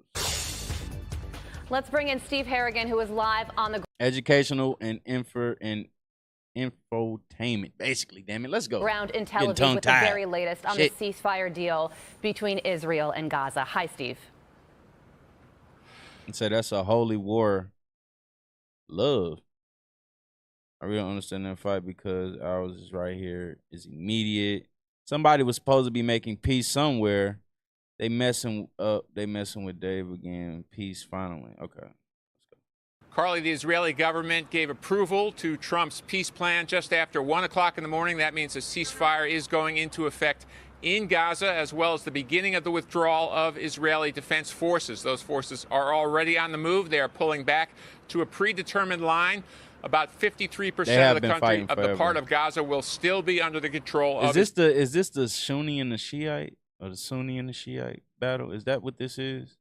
Let's bring in Steve Harrigan, who is live on the educational and infotainment. Basically, damn it, let's go. Ground in Tel Aviv with the very latest on the ceasefire deal between Israel and Gaza. Hi, Steve. And so that's a holy war. Love. I really don't understand that fight because ours is right here. It's immediate. Somebody was supposed to be making peace somewhere. They messing with Dave again. Peace finally. Okay. Let's go. Carly, the Israeli government gave approval to Trump's peace plan just after 1 o'clock in the morning. That means a ceasefire is going into effect in Gaza, as well as the beginning of the withdrawal of Israeli defense forces. Those forces are already on the move. They are pulling back to a predetermined line. About 53% of the country, of the part of Gaza, will still be under the control of. Is this the Sunni and the Shiite, or the Sunni and the Shiite battle? Is that what this is?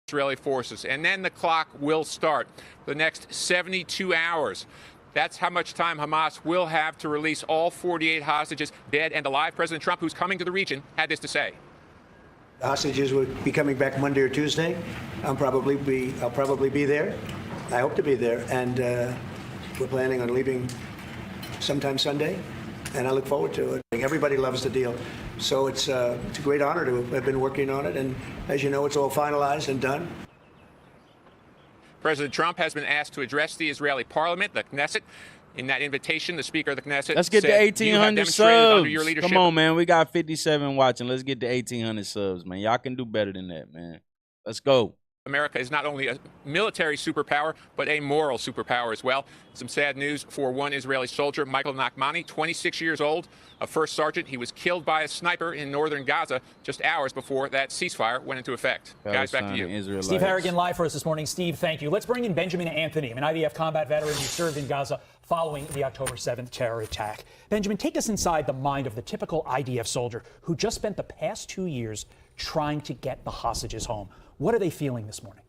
Israeli forces, and then the clock will start for the next 72 hours. That's how much time Hamas will have to release all 48 hostages, dead and alive. President Trump, who's coming to the region, had this to say. The hostages will be coming back Monday or Tuesday. I'll probably be there. I hope to be there, and we're planning on leaving sometime Sunday, and I look forward to it. Everybody loves the deal, so it's a great honor to have been working on it, and as you know, it's all finalized and done. President Trump has been asked to address the Israeli parliament, the Knesset. In that invitation, the Speaker of the Knesset Let's get said, to 1,800 subs. Your leadership. Come on, man. We got 57 watching. Let's get to 1,800 subs, man. Y'all can do better than that, man. Let's go. America is not only a military superpower, but a moral superpower as well. Some sad news for one Israeli soldier, Michael Nachmani, 26 years old, a first sergeant. He was killed by a sniper in northern Gaza just hours before that ceasefire went into effect. Guys, back to you. Steve Harrigan live for us this morning. Steve, thank you. Let's bring in Benjamin Anthony, an IDF combat veteran who served in Gaza following the October 7th terror attack. Benjamin, take us inside the mind of the typical IDF soldier who just spent the past 2 years trying to get the hostages home. What are they feeling this morning?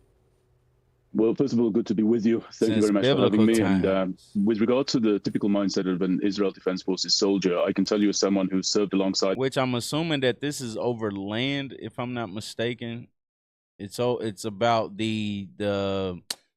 Well, first of all, good to be with you. Thank you very much for having me. And with regard to the typical mindset of an Israel Defense Forces soldier, I can tell you as someone who served alongside. Which I'm assuming that this is over land, if I'm not mistaken. It's about the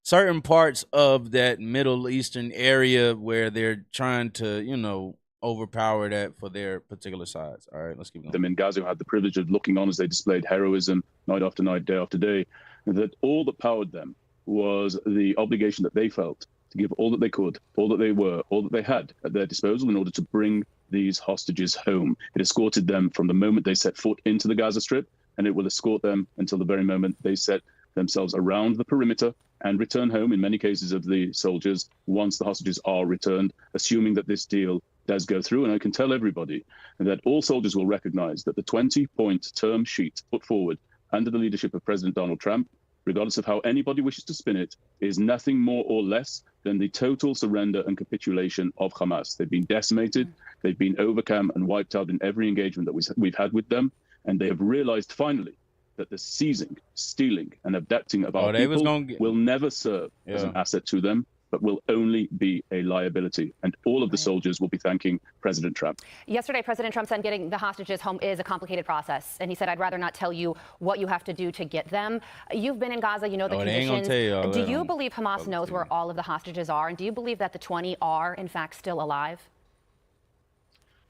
certain parts of that Middle Eastern area where they're trying to, you know, overpower that for their particular sides. All right, let's keep going. Them in Gaza who had the privilege of looking on as they displayed heroism night after night, day after day, that all that powered them was the obligation that they felt to give all that they could, all that they were, all that they had at their disposal in order to bring these hostages home. It escorted them from the moment they set foot into the Gaza Strip, and it will escort them until the very moment they set themselves around the perimeter and return home, in many cases of the soldiers, once the hostages are returned, assuming that this deal does go through. And I can tell everybody that all soldiers will recognize that the 20-point term sheet put forward under the leadership of President Donald Trump, regardless of how anybody wishes to spin it, is nothing more or less than the total surrender and capitulation of Hamas. They've been decimated, they've been overcome and wiped out in every engagement that we've had with them, and they have realized finally that the seizing, stealing, and abducting of our people will never serve as an asset to them, but will only be a liability. And all of the soldiers will be thanking President Trump. Yesterday, President Trump said getting the hostages home is a complicated process. And he said, I'd rather not tell you what you have to do to get them. You've been in Gaza, you know the conditions. Do you believe Hamas knows where all of the hostages are? And do you believe that the 20 are, in fact, still alive?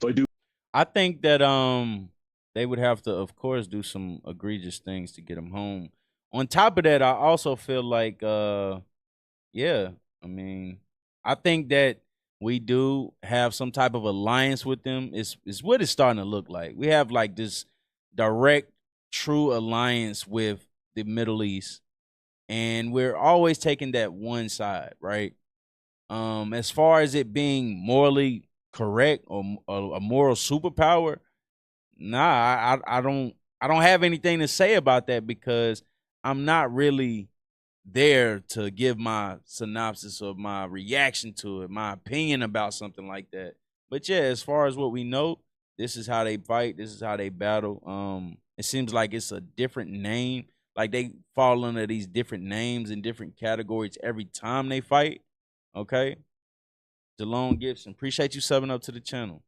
So I do. I think that they would have to, of course, do some egregious things to get them home. On top of that, I also feel like, yeah, I mean, I think that we do have some type of alliance with them. It's what it's starting to look like. We have like this direct, true alliance with the Middle East, and we're always taking that one side, right? As far as it being morally correct or a moral superpower, nah, I don't have anything to say about that because I'm not really there to give my synopsis or my reaction to it, my opinion about something like that. But yeah, as far as what we know, this is how they fight, this is how they battle. It seems like it's a different name. Like they fall under these different names and different categories every time they fight. Okay. Delone Gibson, appreciate you subbing up to the channel.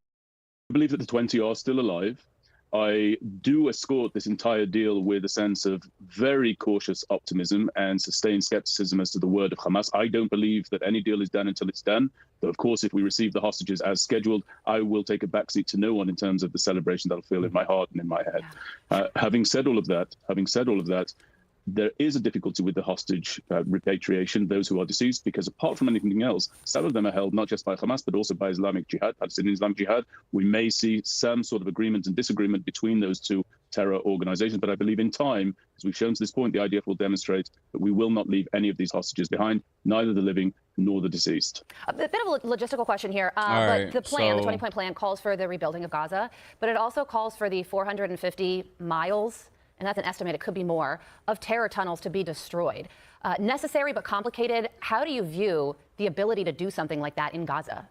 I believe that the 20 are still alive. I do escort this entire deal with a sense of very cautious optimism and sustained skepticism as to the word of Hamas. I don't believe that any deal is done until it's done. But of course, if we receive the hostages as scheduled, I will take a backseat to no one in terms of the celebration that I'll feel in my heart and in my head. Having said all of that, there is a difficulty with the hostage repatriation, those who are deceased, because apart from anything else, some of them are held not just by Hamas, but also by Islamic Jihad, Palestinian Islamic Jihad. We may see some sort of agreement and disagreement between those two terror organizations, but I believe in time, as we've shown to this point, the IDF will demonstrate that we will not leave any of these hostages behind, neither the living nor the deceased. A bit of a logistical question here, but the plan, the 20-point plan, calls for the rebuilding of Gaza, but it also calls for the 450 miles, and that's an estimate, it could be more, of terror tunnels to be destroyed. Necessary but complicated. How do you view the ability to do something like that in Gaza?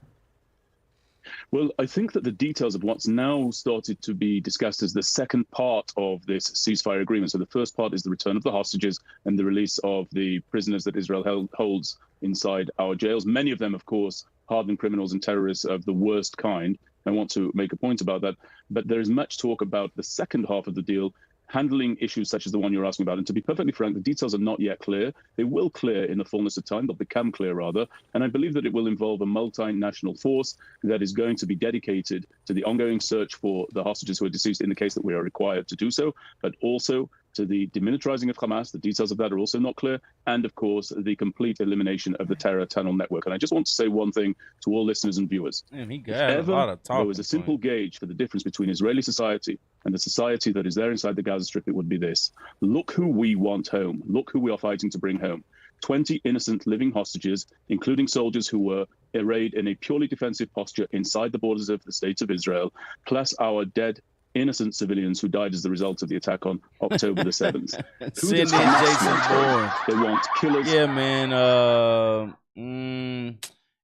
Well, I think that the details of what's now started to be discussed as the second part of this ceasefire agreement. So the first part is the return of the hostages and the release of the prisoners that Israel holds inside our jails. Many of them, of course, hardened criminals and terrorists of the worst kind. I want to make a point about that. But there is much talk about the second half of the deal, handling issues such as the one you're asking about. And to be perfectly frank, the details are not yet clear. They will clear in the fullness of time. They'll become clear, rather. And I believe that it will involve a multinational force that is going to be dedicated to the ongoing search for the hostages who are deceased in the case that we are required to do so, but also to the demilitarizing of Hamas. The details of that are also not clear. And, of course, the complete elimination of the terror tunnel network. And I just want to say one thing to all listeners and viewers. Man, he got a lot of talk. There was a simple gauge for the difference between Israeli society and the society that is there inside the Gaza Strip, it would be this. Look who we want home. Look who we are fighting to bring home. 20 innocent living hostages, including soldiers who were arrayed in a purely defensive posture inside the borders of the state of Israel, plus our dead innocent civilians who died as the result of the attack on October the 7th. Send in Jason Bourne. They want killers. Yeah, man.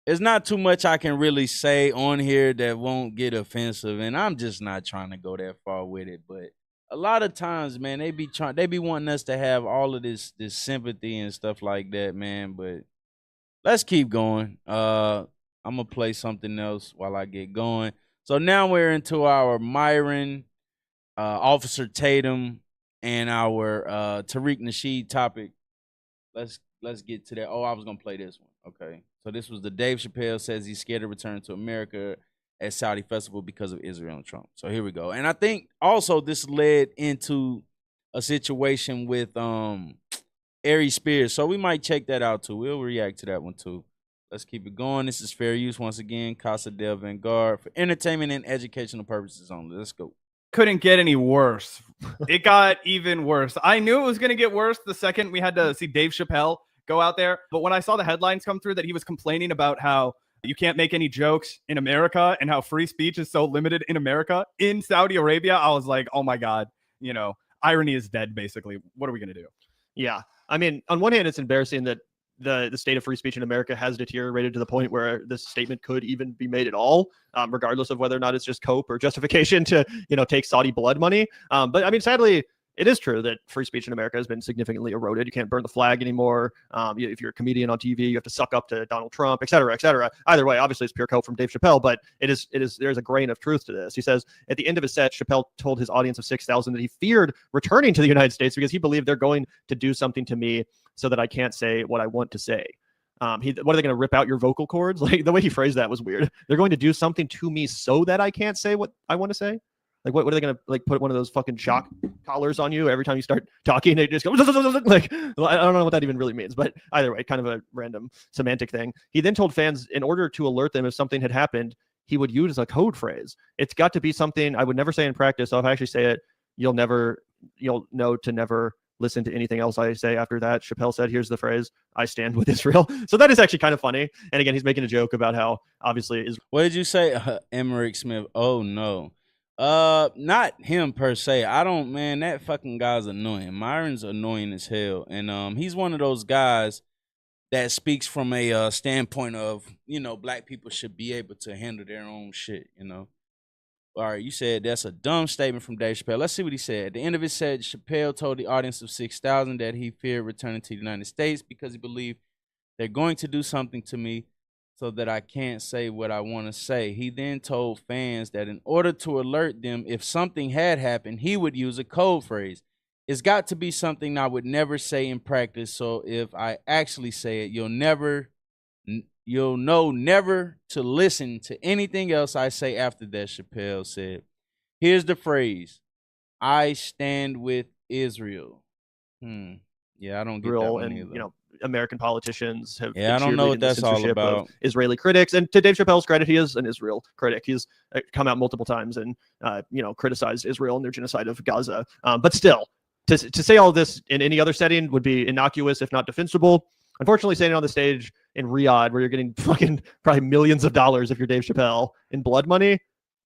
There's not too much I can really say on here that won't get offensive, and I'm just not trying to go that far with it. But a lot of times, man, they be wanting us to have all of this sympathy and stuff like that, man. But let's keep going. I'm gonna play something else while I get going. So now we're into our Myron, Officer Tatum, and our Tariq Nasheed topic. Let's let's get to that. Oh, I was gonna play this one. Okay, so this was the Dave Chappelle says he's scared to return to America at Saudi festival because of Israel and Trump. So here we go. And I think also this led into a situation with Ari Spears. So we might check that out too. We'll react to that one too. Let's keep it going. This is Fair Use once again. Casa del Vanguard for entertainment and educational purposes only. Let's go. Couldn't get any worse. It got even worse. I knew it was going to get worse the second we had to see Dave Chappelle go out there. But when I saw the headlines come through that he was complaining about how you can't make any jokes in America and how free speech is so limited in America, in Saudi Arabia, I was like, oh my God, irony is dead, basically. What are we going to do? Yeah. I mean, on one hand, it's embarrassing that the state of free speech in America has deteriorated to the point where this statement could even be made at all, regardless of whether or not it's just cope or justification to, take Saudi blood money. But I mean, sadly, it is true that free speech in America has been significantly eroded. You can't burn the flag anymore. If you're a comedian on TV, you have to suck up to Donald Trump, et cetera, et cetera. Either way, obviously it's pure cope from Dave Chappelle, but there's a grain of truth to this. He says at the end of his set, Chappelle told his audience of 6,000 that he feared returning to the United States because he believed they're going to do something to me so that I can't say what I want to say. What are they going to rip out your vocal cords? Like the way he phrased that was weird. They're going to do something to me so that I can't say what I want to say. Like, what are they going to, put one of those fucking shock collars on you every time you start talking? It just goes, like, I don't know what that even really means. But either way, kind of a random semantic thing. He then told fans in order to alert them if something had happened, he would use a code phrase. It's got to be something I would never say in practice. So if I actually say it, you'll know to never listen to anything else I say after that. Chappelle said, here's the phrase, I stand with Israel. So that is actually kind of funny. And again, he's making a joke about how obviously What did you say? Emmerich Smith. Oh, no. Not him per se. Man, that fucking guy's annoying. Myron's annoying as hell. And he's one of those guys that speaks from a standpoint of, black people should be able to handle their own shit, All right, you said that's a dumb statement from Dave Chappelle. Let's see what he said. At the end of it said, Chappelle told the audience of 6,000 that he feared returning to the United States because he believed they're going to do something to me so that I can't say what I want to say. He then told fans that in order to alert them if something had happened, he would use a code phrase. It's got to be something I would never say in practice, so if I actually say it, you'll know never to listen to anything else I say after that, Chappelle said. Here's the phrase, I stand with Israel. Yeah, I don't get that one either. American politicians have I don't know what that's all about. Israeli critics, and to Dave Chappelle's credit, he is an Israel critic. He's come out multiple times and criticized Israel and their genocide of Gaza. But still, to say all this in any other setting would be innocuous, if not defensible. Unfortunately, standing on the stage in Riyadh, where you're getting fucking probably millions of dollars if you're Dave Chappelle in blood money,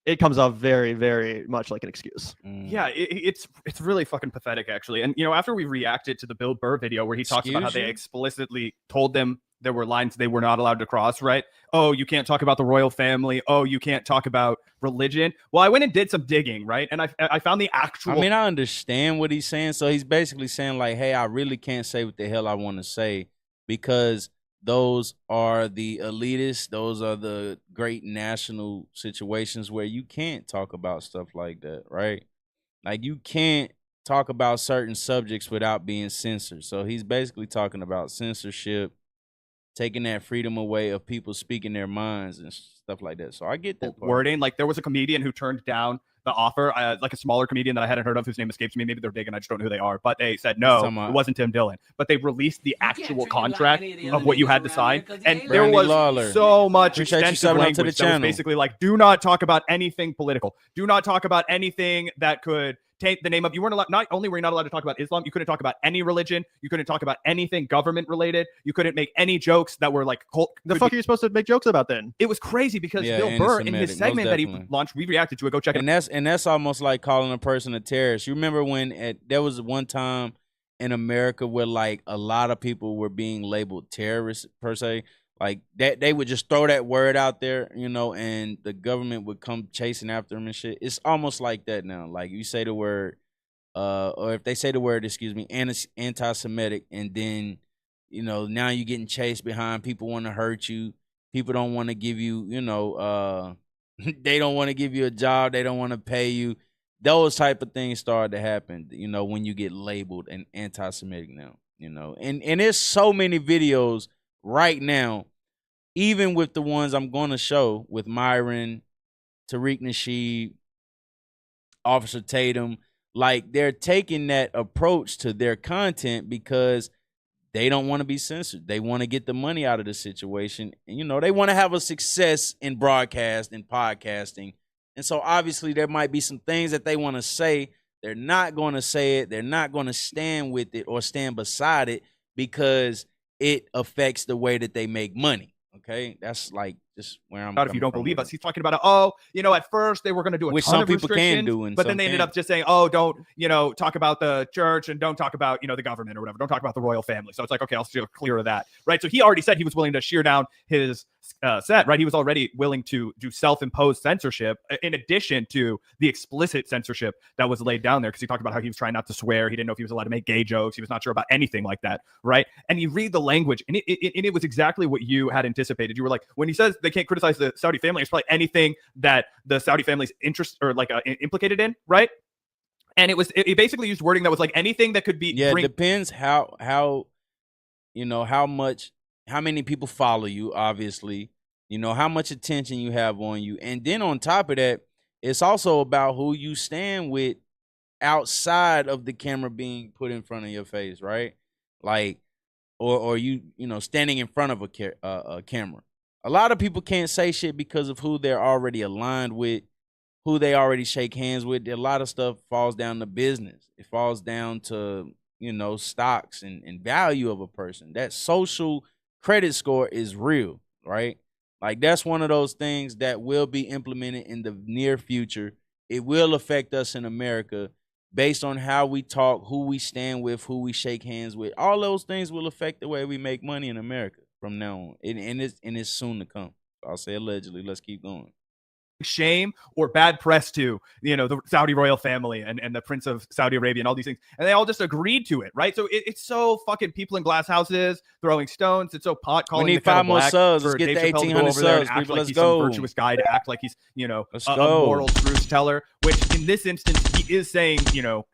it comes off very, very much like an excuse. Yeah, it's really fucking pathetic, actually. And, after we reacted to the Bill Burr video where he talks about how they explicitly told them there were lines they were not allowed to cross, right? Oh, you can't talk about the royal family. Oh, you can't talk about religion. Well, I went and did some digging, right? And I found the actual... I mean, I understand what he's saying. So he's basically saying like, hey, I really can't say what the hell I want to say because those are the elitists. Those are the great national situations where you can't talk about stuff like that, right? Like you can't talk about certain subjects without being censored. So he's basically talking about censorship, taking that freedom away of people speaking their minds and stuff like that. So I get that part. Wording. Like there was a comedian who turned down the offer, like a smaller comedian that I hadn't heard of whose name escapes me. Maybe they're big and I just don't know who they are. But they said no, it wasn't Tim Dillon. But they released the actual contract of what you had to sign, and there was so much extensive language that was basically like, do not talk about anything political. Do not talk about anything that could take the name of, you weren't allowed, not only were you not allowed to talk about Islam, you couldn't talk about any religion, you couldn't talk about anything government related, you couldn't make any jokes that were like the fuck are you supposed to make jokes about then? It was crazy because Bill Burr in his segment that he launched, we reacted to it. Go check it out. And that's almost like calling a person a terrorist. You remember when there was one time in America where like a lot of people were being labeled terrorists per se, like that they would just throw that word out there, and the government would come chasing after them and shit. It's almost like that now. Like you say the word, or if they say the word, anti-Semitic, and then, now you're getting chased behind. People want to hurt you. People don't want to give you, they don't want to give you a job. They don't want to pay you. Those type of things start to happen, when you get labeled an anti-Semitic now. you know. And there's so many videos right now, even with the ones I'm going to show with Myron, Tariq Nasheed, Officer Tatum, like they're taking that approach to their content because they don't want to be censored. They want to get the money out of the situation. And, you know, they want to have a success in broadcast and podcasting. And so obviously there might be some things that they want to say. They're not going to say it. They're not going to stand with it or stand beside it because it affects the way that they make money. Okay, that's like just where I'm. If you don't believe us, he's talking about at first they were going to do a which ton some of people can do, but then they ended up just saying, don't talk about the church and don't talk about the government or whatever. Don't talk about the royal family. So it's like, okay, I'll steer clear of that, right? So he already said he was willing to shear down his set, right? He was already willing to do self-imposed censorship in addition to the explicit censorship that was laid down there, because he talked about how he was trying not to swear. He didn't know if he was allowed to make gay jokes. He was not sure about anything like that, right? And you read the language, and it was exactly what you had anticipated. You were like, when he says they can't criticize the Saudi family, it's probably anything that the Saudi family's interest or implicated in, right? And it basically used wording that was like anything that could be. Yeah, it depends how many people follow you, obviously, how much attention you have on you. And then on top of that, it's also about who you stand with outside of the camera being put in front of your face, right? Like, or you standing in front of a camera. A lot of people can't say shit because of who they're already aligned with, who they already shake hands with. A lot of stuff falls down to business. It falls down to, stocks and value of a person. That social credit score is real, right? Like that's one of those things that will be implemented in the near future. It will affect us in America based on how we talk, who we stand with, who we shake hands with. All those things will affect the way we make money in America from now on. And it's soon to come. I'll say allegedly. Let's keep going. Shame or bad press to the Saudi royal family and the Prince of Saudi Arabia and all these things, and they all just agreed to it, right? So it's so fucking people in glass houses throwing stones. It's so pot calling. We need 5 more subs. Let's get to 1,800 subs. People, let's go. Some virtuous guy to act like he's a moral truth teller. Which in this instance he is saying,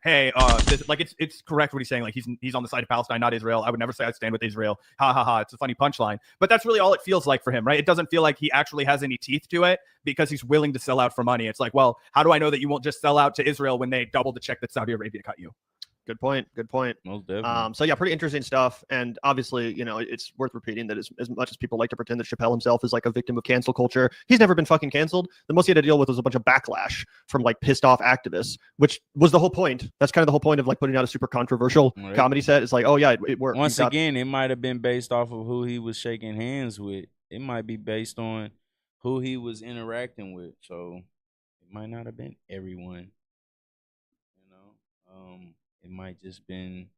hey, it's correct what he's saying. Like he's on the side of Palestine, not Israel. I would never say I stand with Israel. Ha ha ha. It's a funny punchline, but that's really all it feels like for him, right? It doesn't feel like he actually has any teeth to it because he's willing to sell out for money. It's like, well, how do I know that you won't just sell out to Israel when they double the check that Saudi Arabia cut you? Good point. Most definitely. So yeah, pretty interesting stuff. And obviously, it's worth repeating that as much as people like to pretend that Chappelle himself is like a victim of cancel culture, he's never been fucking canceled. The most he had to deal with was a bunch of backlash from like pissed off activists, which was the whole point. That's kind of the whole point of like putting out a super controversial comedy set. It's like, oh yeah, it worked. Once again, it might have been based off of who he was shaking hands with. It might be based on who he was interacting with. So it might not have been everyone. It might just been.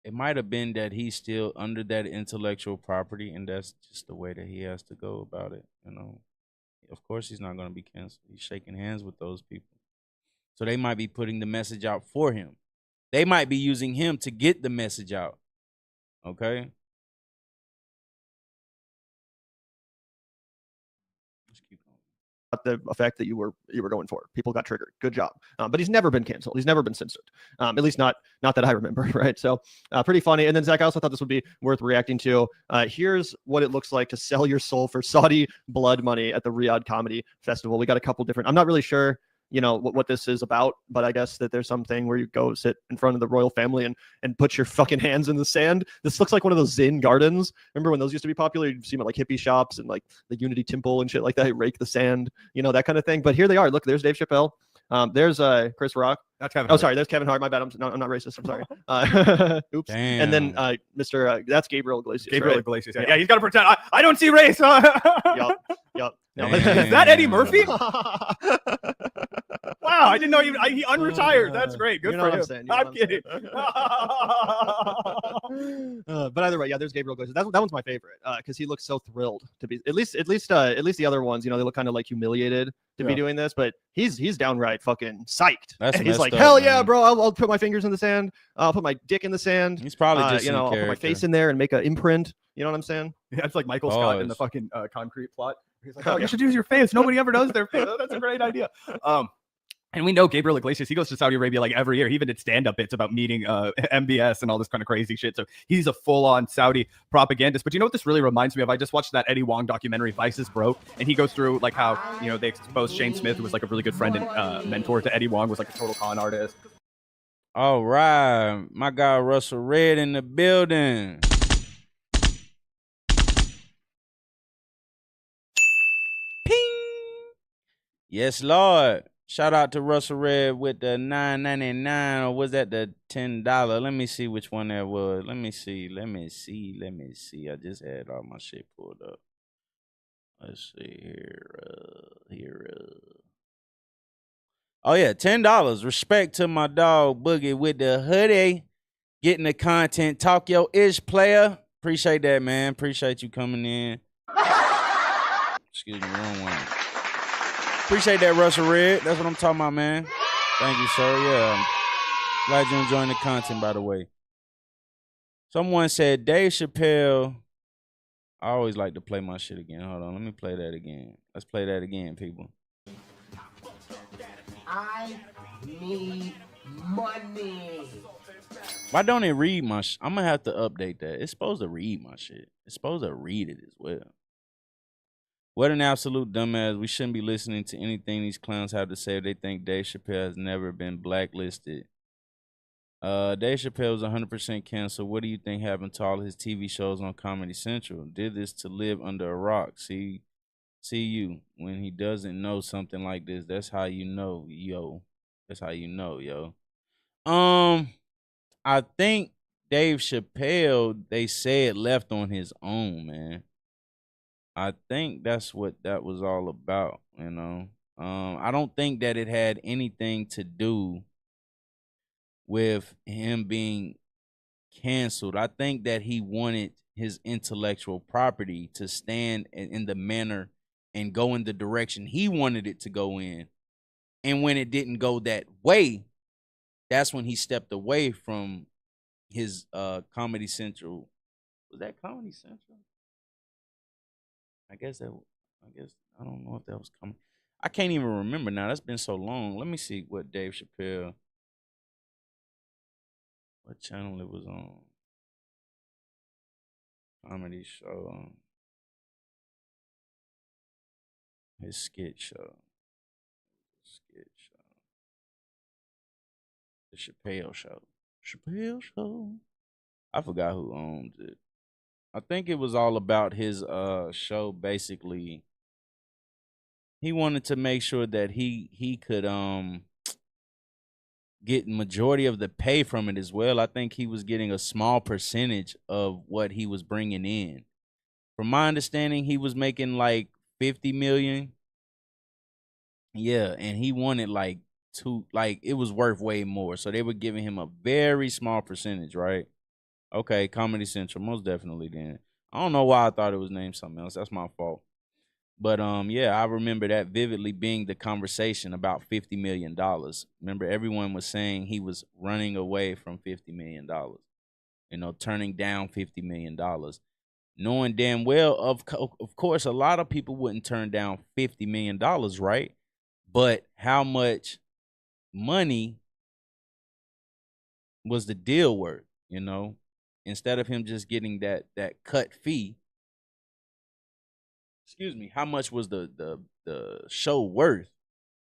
It might have been that he's still under that intellectual property, and that's just the way that he has to go about it. Of course, he's not going to be canceled. He's shaking hands with those people, so they might be putting the message out for him. They might be using him to get the message out. Okay. The effect that you were going for. People got triggered. Good job. But he's never been canceled. He's never been censored. At least not that I remember, right? So pretty funny. And then Zach, I also thought this would be worth reacting to. Here's what it looks like to sell your soul for Saudi blood money at the Riyadh Comedy Festival. We got a couple different. I'm not really sure what this is about, but I guess that there's something where you go sit in front of the royal family and put your fucking hands in the sand. This looks like one of those Zen gardens. Remember when those used to be popular? You'd see them at like hippie shops and like the Unity Temple and shit like that. Rake the sand, that kind of thing. But here they are. Look, there's Dave Chappelle. There's Chris Rock. That's Kevin. Oh, sorry, there's Kevin Hart. My bad. I'm not racist. I'm sorry. Oops. Damn. And then Mr. That's Gabriel Iglesias. Iglesias. Yeah, he's got to pretend. I don't see race. Yup. Is that Eddie Murphy? Wow, I didn't know he unretired. That's great. Good for him. I'm kidding. But either way, yeah, there's Gabriel Iglesias. That one's my favorite because he looks so thrilled to be. At least the other ones, they look kind of like humiliated to be doing this, but he's downright fucking psyched. And he's like, hell yeah, bro! I'll put my fingers in the sand. I'll put my dick in the sand. He's probably just I'll put my face in there and make an imprint. You know what I'm saying? Yeah, it's like Michael Scott in the fucking concrete plot. He's like, oh, you should use your face. Nobody ever does their face. Oh, that's a great idea. And we know Gabriel Iglesias, he goes to Saudi Arabia like every year. He even did stand-up bits about meeting MBS and all this kind of crazy shit. So he's a full-on Saudi propagandist. But you know what this really reminds me of? I just watched that Eddie Wong documentary, Vice is Broke. And he goes through like how, you know, they exposed Shane Smith, who was like a really good friend and mentor to Eddie Wong, was like a total con artist. All right. My guy Russell Red in the building. Ping. Yes, Lord. Shout out to Russell Red with the $9.99, or was that the $10? Let me see which one that was. Let me see. I just had all my shit pulled up. Let's see here. Oh yeah, $10. Respect to my dog Boogie with the hoodie, getting the content. Talk your ish, player. Appreciate that, man. Appreciate you coming in. Excuse me, wrong one. Appreciate that, Russell Red. That's what I'm talking about, man. Thank you, sir. Yeah, I'm glad you're enjoying the content, by the way. Someone said, Dave Chappelle. I always like to play my shit again. Hold on, let me play that again. Let's play that again, people. I need money. Why don't it read my shit? I'm going to have to update that. It's supposed to read my shit. It's supposed to read it as well. What an absolute dumbass. We shouldn't be listening to anything these clowns have to say if they think Dave Chappelle has never been blacklisted. Dave Chappelle was 100% canceled. What do you think happened to all his TV shows on Comedy Central? Did this to live under a rock. See you. When he doesn't know something like this, that's how you know, yo. That's how you know, yo. I think Dave Chappelle, they said, left on his own, man. I think that's what that was all about, you know. I don't think that it had anything to do with him being canceled. I think that he wanted his intellectual property to stand in the manner and go in the direction he wanted it to go in. And when it didn't go that way, that's when he stepped away from his Comedy Central. Was that Comedy Central? I don't know if that was coming. I can't even remember now. That's been so long. Let me see what Dave Chappelle, what channel it was on. Comedy show. His skit show. The Chappelle Show. Chappelle Show. I forgot who owns it. I think it was all about his show. Basically, he wanted to make sure that he could get majority of the pay from it as well. I think he was getting a small percentage of what he was bringing in. From my understanding, he was making like 50 million. Yeah, and he wanted like it was worth way more. So they were giving him a very small percentage, right? Okay, Comedy Central, most definitely then. I don't know why I thought it was named something else. That's my fault. But yeah, I remember that vividly being the conversation about $50 million. Remember, everyone was saying he was running away from $50 million. You know, turning down $50 million. Knowing damn well, of course, a lot of people wouldn't turn down $50 million, right? But how much money was the deal worth, you know? Instead of him just getting that cut fee, excuse me, how much was the show worth?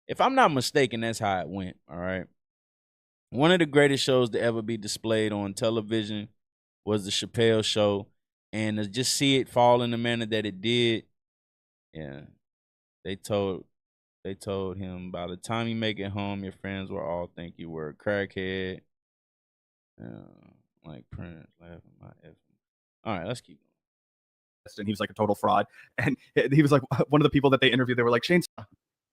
If I'm not mistaken, that's how it went, all right? One of the greatest shows to ever be displayed on television was the Chappelle Show, and to just see it fall in the manner that it did, yeah, they told him, by the time you make it home, your friends will all think you were a crackhead. Like Prince laughing my F. All right, let's keep going. And he was like a total fraud. And he was like one of the people that they interviewed. They were like, Shane's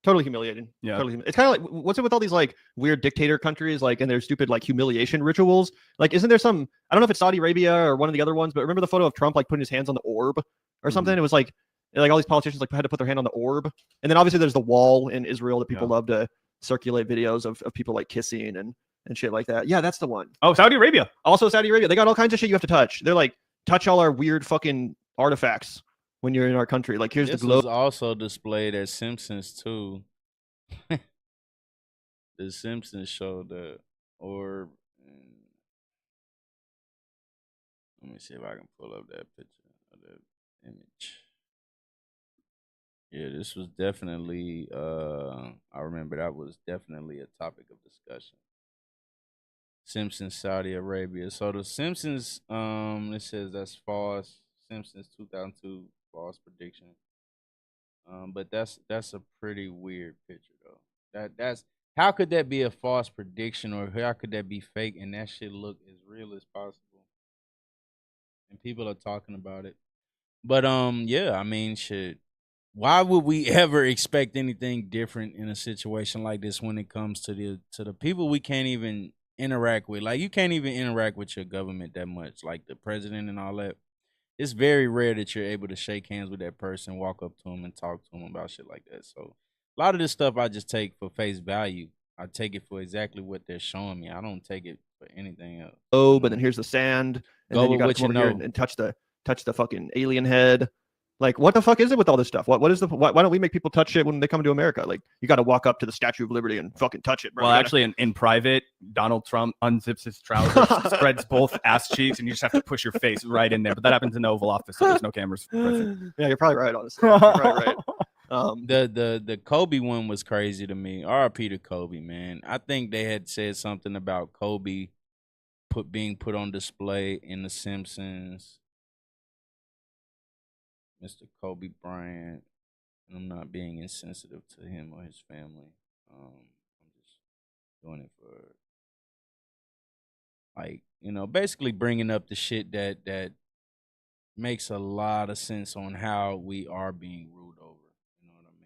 totally humiliating. Yeah. Totally. It's kind of like, what's it with all these like weird dictator countries, like, and their stupid like humiliation rituals? Like, isn't there some, I don't know if it's Saudi Arabia or one of the other ones, but remember the photo of Trump like putting his hands on the orb or something? It was like all these politicians like had to put their hand on the orb. And then obviously there's the wall in Israel that people love to circulate videos of people like kissing and shit like that. Yeah, that's the one. Oh, Saudi Arabia. Also Saudi Arabia. They got all kinds of shit you have to touch. They're like, touch all our weird fucking artifacts when you're in our country. Like, here's this the globe. Was also displayed at Simpsons too. The Simpsons showed the orb. Let me see if I can pull up that picture of that image. Yeah, this was definitely I remember that was definitely a topic of discussion. Simpsons, Saudi Arabia. So the Simpsons, it says that's false. Simpsons 2002 false prediction. But that's a pretty weird picture though. That's how could that be a false prediction, or how could that be fake and that shit look as real as possible? And people are talking about it. But yeah, I mean, shit. Why would we ever expect anything different in a situation like this when it comes to the people we can't even interact with? Like, you can't even interact with your government that much, like the president and all that. It's very rare that you're able to shake hands with that person, walk up to him and talk to him about shit like that. So a lot of this stuff I just take for face value. I take it for exactly what they're showing me. I don't take it for anything else. Oh, but then here's the sand, and then you got to come over here and touch the fucking alien head. Like, what the fuck is it with all this stuff? What is the why don't we make people touch shit when they come to America? Like, you got to walk up to the Statue of Liberty and fucking touch it, bro. Well, actually, in private, Donald Trump unzips his trousers, spreads both ass cheeks, and you just have to push your face right in there. But that happens in the Oval Office, so there's no cameras present. Yeah, you're probably right, honestly. You're probably right. The Kobe one was crazy to me. R.I.P. to Kobe, man. I think they had said something about Kobe being put on display in The Simpsons. Mr. Kobe Bryant. I'm not being insensitive to him or his family. I'm just doing it for, like, you know, basically bringing up the shit that makes a lot of sense on how we are being ruled over. You know what I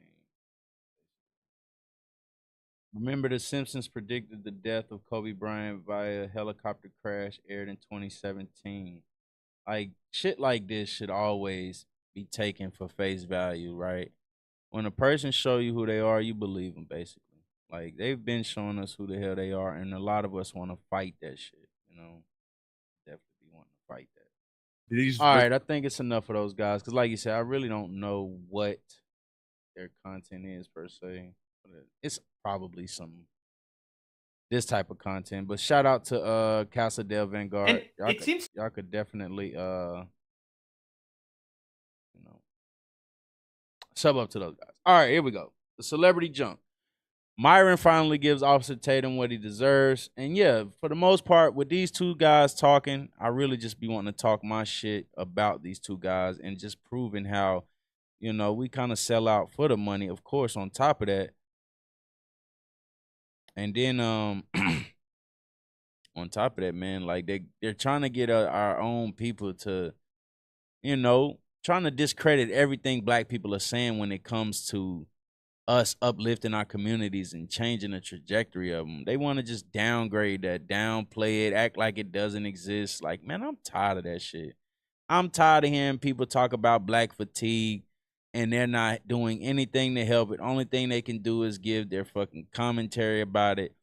mean? Remember, The Simpsons predicted the death of Kobe Bryant via helicopter crash aired in 2017. Like, shit like this should always be taken for face value, right? When a person show you who they are, you believe them, basically. Like, they've been showing us who the hell they are, and a lot of us want to fight that shit, you know? Definitely want to fight that. All right, I think it's enough of those guys, because like you said, I really don't know what their content is, per se. But it's probably this type of content. But shout out to Casa del Vanguard. And it seems y'all could definitely sub up to those guys. All right, here we go. The celebrity jump. Myron finally gives Officer Tatum what he deserves. And yeah, for the most part, with these two guys talking, I really just be wanting to talk my shit about these two guys and just proving how, you know, we kind of sell out for the money, of course, on top of that. And then on top of that, man, like they're trying to get our own people to, you know, trying to discredit everything black people are saying when it comes to us uplifting our communities and changing the trajectory of them. They want to just downgrade that, downplay it, act like it doesn't exist. Like, man, I'm tired of that shit. I'm tired of hearing people talk about black fatigue and they're not doing anything to help it. Only thing they can do is give their fucking commentary about it.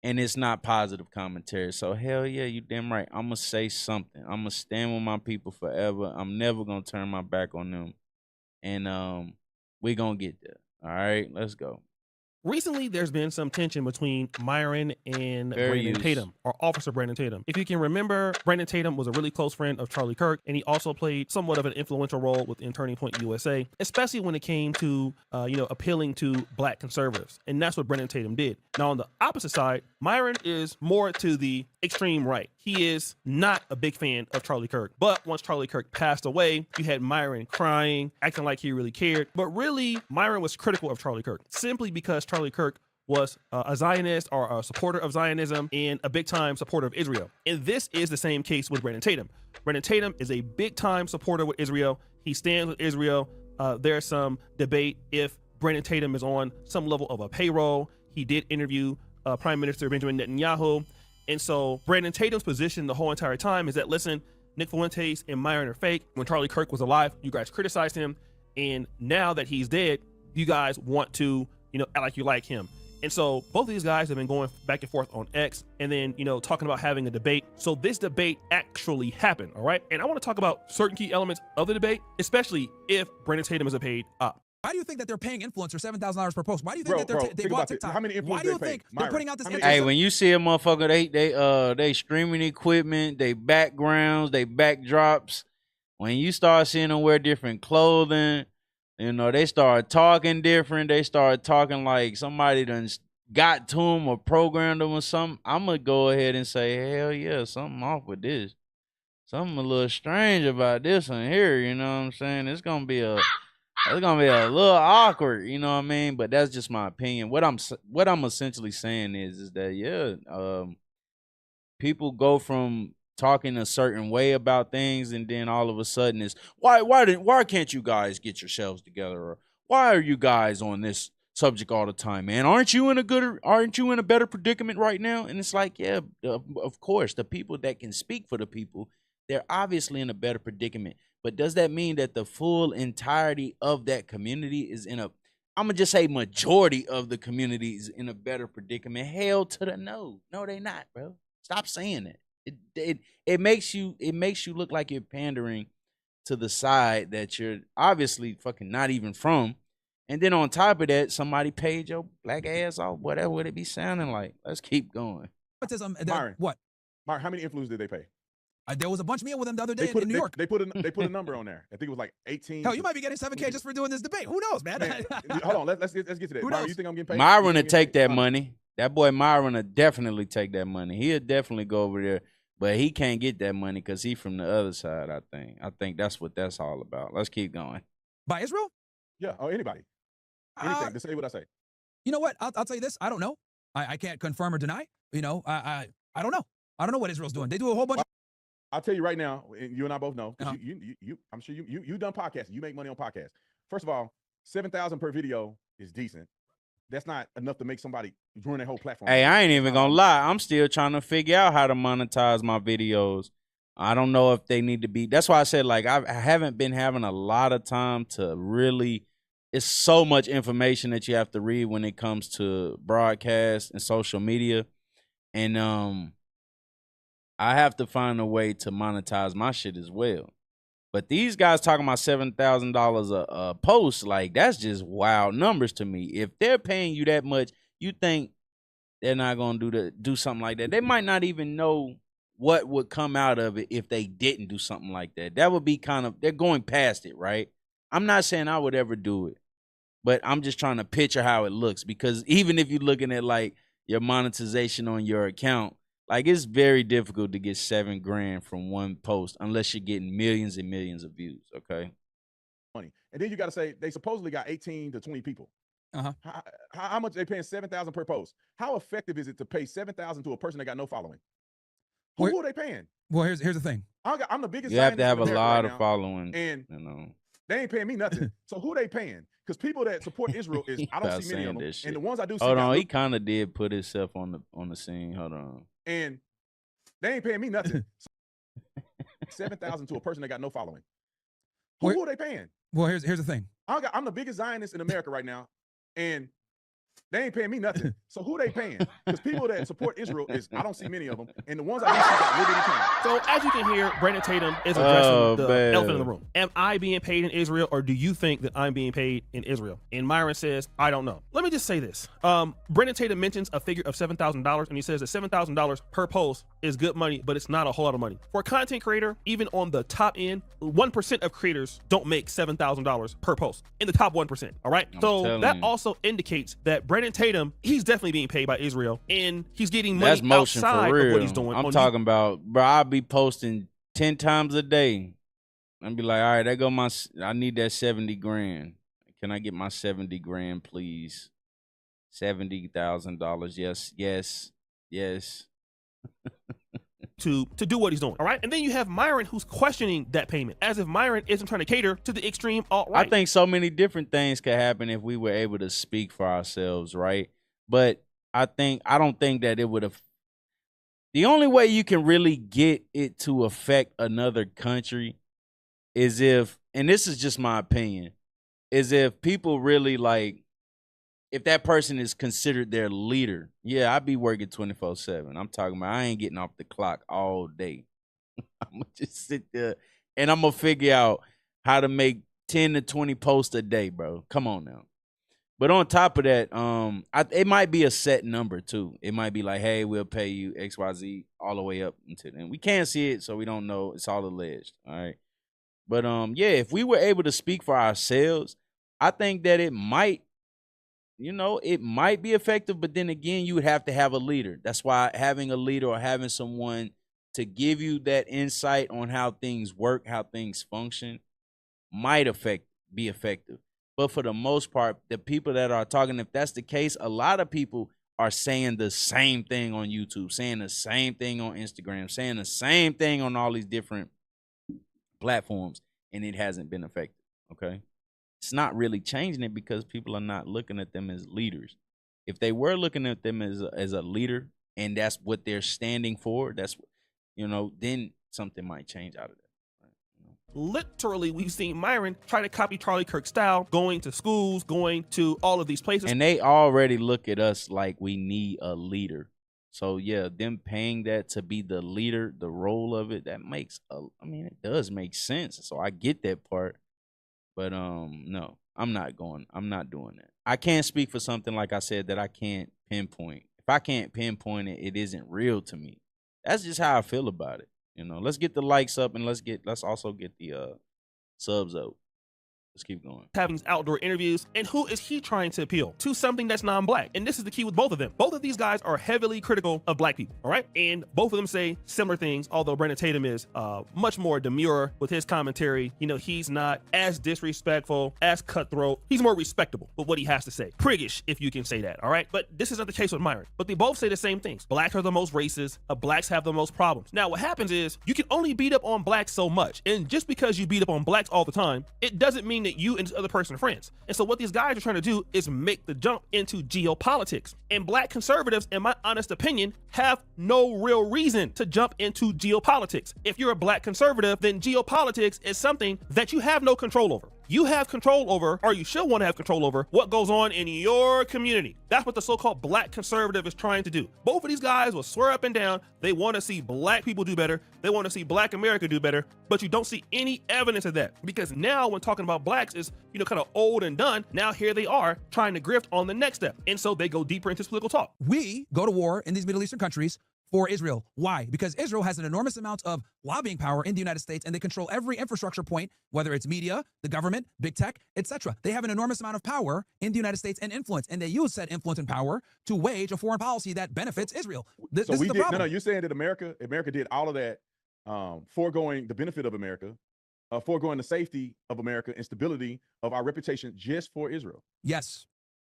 And it's not positive commentary. So, hell yeah, you damn right. I'm going to say something. I'm going to stand with my people forever. I'm never going to turn my back on them. And we're going to get there. All right, let's go. Recently, there's been some tension between Myron and Brandon Tatum, or Officer Brandon Tatum. If you can remember, Brandon Tatum was a really close friend of Charlie Kirk, and he also played somewhat of an influential role within Turning Point USA, especially when it came to, appealing to black conservatives. And that's what Brandon Tatum did. Now, on the opposite side, Myron is more to the extreme right. He is not a big fan of Charlie Kirk. But once Charlie Kirk passed away, you had Myron crying, acting like he really cared. But really, Myron was critical of Charlie Kirk, simply because Charlie Kirk was a Zionist or a supporter of Zionism and a big-time supporter of Israel. And this is the same case with Brandon Tatum. Brandon Tatum is a big-time supporter with Israel. He stands with Israel. There's some debate if Brandon Tatum is on some level of a payroll. He did interview Prime Minister Benjamin Netanyahu. And so Brandon Tatum's position the whole entire time is that, listen, Nick Fuentes and Myron are fake. When Charlie Kirk was alive, you guys criticized him. And now that he's dead, you guys want to, act like you like him. And so both of these guys have been going back and forth on X and then, talking about having a debate. So this debate actually happened, all right? And I want to talk about certain key elements of the debate, especially if Brandon Tatum is a paid op. Why do you think that they're paying influencers $7,000 per post? Why do you think that they bought TikTok? How many influencers Why do you they think pay? they're putting out this? Hey, when you see a motherfucker, they streaming equipment, they backgrounds, they backdrops. When you start seeing them wear different clothing, you know, they start talking different. They start talking like somebody done got to them or programmed them or something. I'm gonna go ahead and say, hell yeah, something off with this. Something a little strange about this one here. You know what I'm saying? It's gonna be a little awkward. You know what I mean? But that's just my opinion. What I'm essentially saying is that people go from talking a certain way about things, and then all of a sudden it's why can't you guys get yourselves together, or why are you guys on this subject all the time, man? Aren't you in a better predicament right now? And it's like, yeah, of course, the people that can speak for the people, they're obviously in a better predicament. But does that mean that the full entirety of that community is I'm gonna just say majority of the community is in a better predicament? Hell to the no. No, they not, bro. Stop saying that. It makes you look like you're pandering to the side that you're obviously fucking not even from. And then on top of that, somebody paid your black ass off. Whatever would it be sounding like? Let's keep going. Myron, what? Myron, how many influencers did they pay? There was a bunch meeting with them the other day in New York. They put a number on there. I think it was like 18. Hell, you might be getting $7K just for doing this debate. Who knows, man? Hold on, let's get to that. Who Myron, knows? you think I'm getting paid? Myron will take that money. That boy Myron will definitely take that money. He'll definitely go over there, but he can't get that money because he's from the other side. I think that's what that's all about. Let's keep going. By Israel? Yeah, or anybody. Anything to say what I say. You know what? I'll tell you this. I don't know. I can't confirm or deny. You know, I don't know. I don't know what Israel's doing. They do a whole bunch. I'll tell you right now, and you and I both know. You I'm sure you done podcasts. You make money on podcasts. First of all, 7,000 per video is decent. That's not enough to make somebody ruin their whole platform. Hey, I ain't even gonna lie. I'm still trying to figure out how to monetize my videos. I don't know if they need to be. That's why I said, like, I haven't been having a lot of time to really. It's so much information that you have to read when it comes to broadcast and social media, and I have to find a way to monetize my shit as well. But these guys talking about $7,000 a post, like, that's just wild numbers to me. If they're paying you that much, you think they're not gonna do something like that? They might not even know what would come out of it if they didn't do something like that. That would be they're going past it, right? I'm not saying I would ever do it, but I'm just trying to picture how it looks, because even if you're looking at like your monetization on your account, like, it's very difficult to get $7 grand from one post unless you're getting millions and millions of views. Okay. Money. And then you got to say they supposedly got 18 to 20 people. How much they paying? 7,000 per post. How effective is it to pay 7,000 to a person that got no following? Who are they paying? Well, here's the thing. I'm the biggest. You have to have a lot of following, and you know. They ain't paying me nothing. So who they paying? Because people that support Israel is I don't see many of them. And the ones I do see. Hold on, he kind of did put himself on the scene. Hold on. And they ain't paying me nothing. 7,000 to a person that got no following. Who are they paying? Well, here's the thing. I'm the biggest Zionist in America right now, and they ain't paying me nothing. So who they paying? Because people that support Israel is I don't see many of them, and the ones I do see got liberty time. So as you can hear, Brandon Tatum is addressing the elephant in the room. Am I being paid in Israel, or do you think that I'm being paid in Israel? And Myron says, I don't know. Let me just say this. Brandon Tatum mentions a figure of $7,000, and he says that $7,000 per post is good money, but it's not a whole lot of money. For a content creator, even on the top end, 1% of creators don't make $7,000 per post in the top 1%. All right. So that also indicates that Brandon Tatum, he's definitely being paid by Israel, and he's getting money outside of what he's doing. I'm talking about, bro, I'll be posting 10 times a day. I'll be like, all right, there go I need that 70 grand. Can I get my 70 grand, please? $70,000. Yes. to do what he's doing. All right. And then you have Myron, who's questioning that payment as if Myron isn't trying to cater to the extreme alt-right. I think so many different things could happen if we were able to speak for ourselves, right? But I don't think that it would have. The only way you can really get it to affect another country is if, and this is just my opinion, is if people really like, if that person is considered their leader. Yeah, I be working 24/7. I'm talking about I ain't getting off the clock all day. I'm gonna just sit there and I'm gonna figure out how to make 10 to 20 posts a day, bro. Come on now. But on top of that, it might be a set number too. It might be like, hey, we'll pay you XYZ all the way up until then. We can't see it, so we don't know. It's all alleged. All right. But yeah, if we were able to speak for ourselves, I think that it might, it might be effective. But then again, you would have to have a leader. That's why having a leader or having someone to give you that insight on how things work, how things function, might be effective. But for the most part, the people that are talking, if that's the case, a lot of people are saying the same thing on YouTube, saying the same thing on Instagram, saying the same thing on all these different platforms, and it hasn't been effective, okay? It's not really changing it because people are not looking at them as leaders. If they were looking at them as a leader and that's what they're standing for, that's, then something might change out of that. Literally, we've seen Myron try to copy Charlie Kirk's style, going to schools, going to all of these places. And they already look at us like we need a leader. So, yeah, them paying that to be the leader, the role of it, that makes, it does make sense. So I get that part. But, no, I'm not doing that. I can't speak for something, like I said, that I can't pinpoint. If I can't pinpoint it, it isn't real to me. That's just how I feel about it. Let's get the likes up and let's also get the subs up. Let's keep going. Having these outdoor interviews, and who is he trying to appeal to? Something that's non-black. And this is the key with both of them. Both of these guys are heavily critical of black people, all right? And both of them say similar things, although Brandon Tatum is much more demure with his commentary. He's not as disrespectful, as cutthroat. He's more respectable with what he has to say. Priggish, if you can say that, all right? But this is not the case with Myron. But they both say the same things. Blacks are the most racist. Blacks have the most problems. Now, what happens is you can only beat up on blacks so much. And just because you beat up on blacks all the time, it doesn't mean that you and this other person are friends. And so what these guys are trying to do is make the jump into geopolitics. And black conservatives, in my honest opinion, have no real reason to jump into geopolitics. If you're a black conservative, then geopolitics is something that you have no control over. You have control over, or you should want to have control over, what goes on in your community. That's what the so-called black conservative is trying to do. Both of these guys will swear up and down they want to see black people do better. They want to see black America do better, but you don't see any evidence of that. Because now when talking about blacks is, kind of old and done, now here they are trying to grift on the next step. And so they go deeper into political talk. We go to war in these Middle Eastern countries for Israel. Why? Because Israel has an enormous amount of lobbying power in the United States, and they control every infrastructure point, whether it's media, the government, big tech, etc. They have an enormous amount of power in the United States and influence, and they use said influence and power to wage a foreign policy that benefits Israel. This is the problem. No, you're saying that America did all of that, foregoing the benefit of America, foregoing the safety of America and stability of our reputation just for Israel. Yes.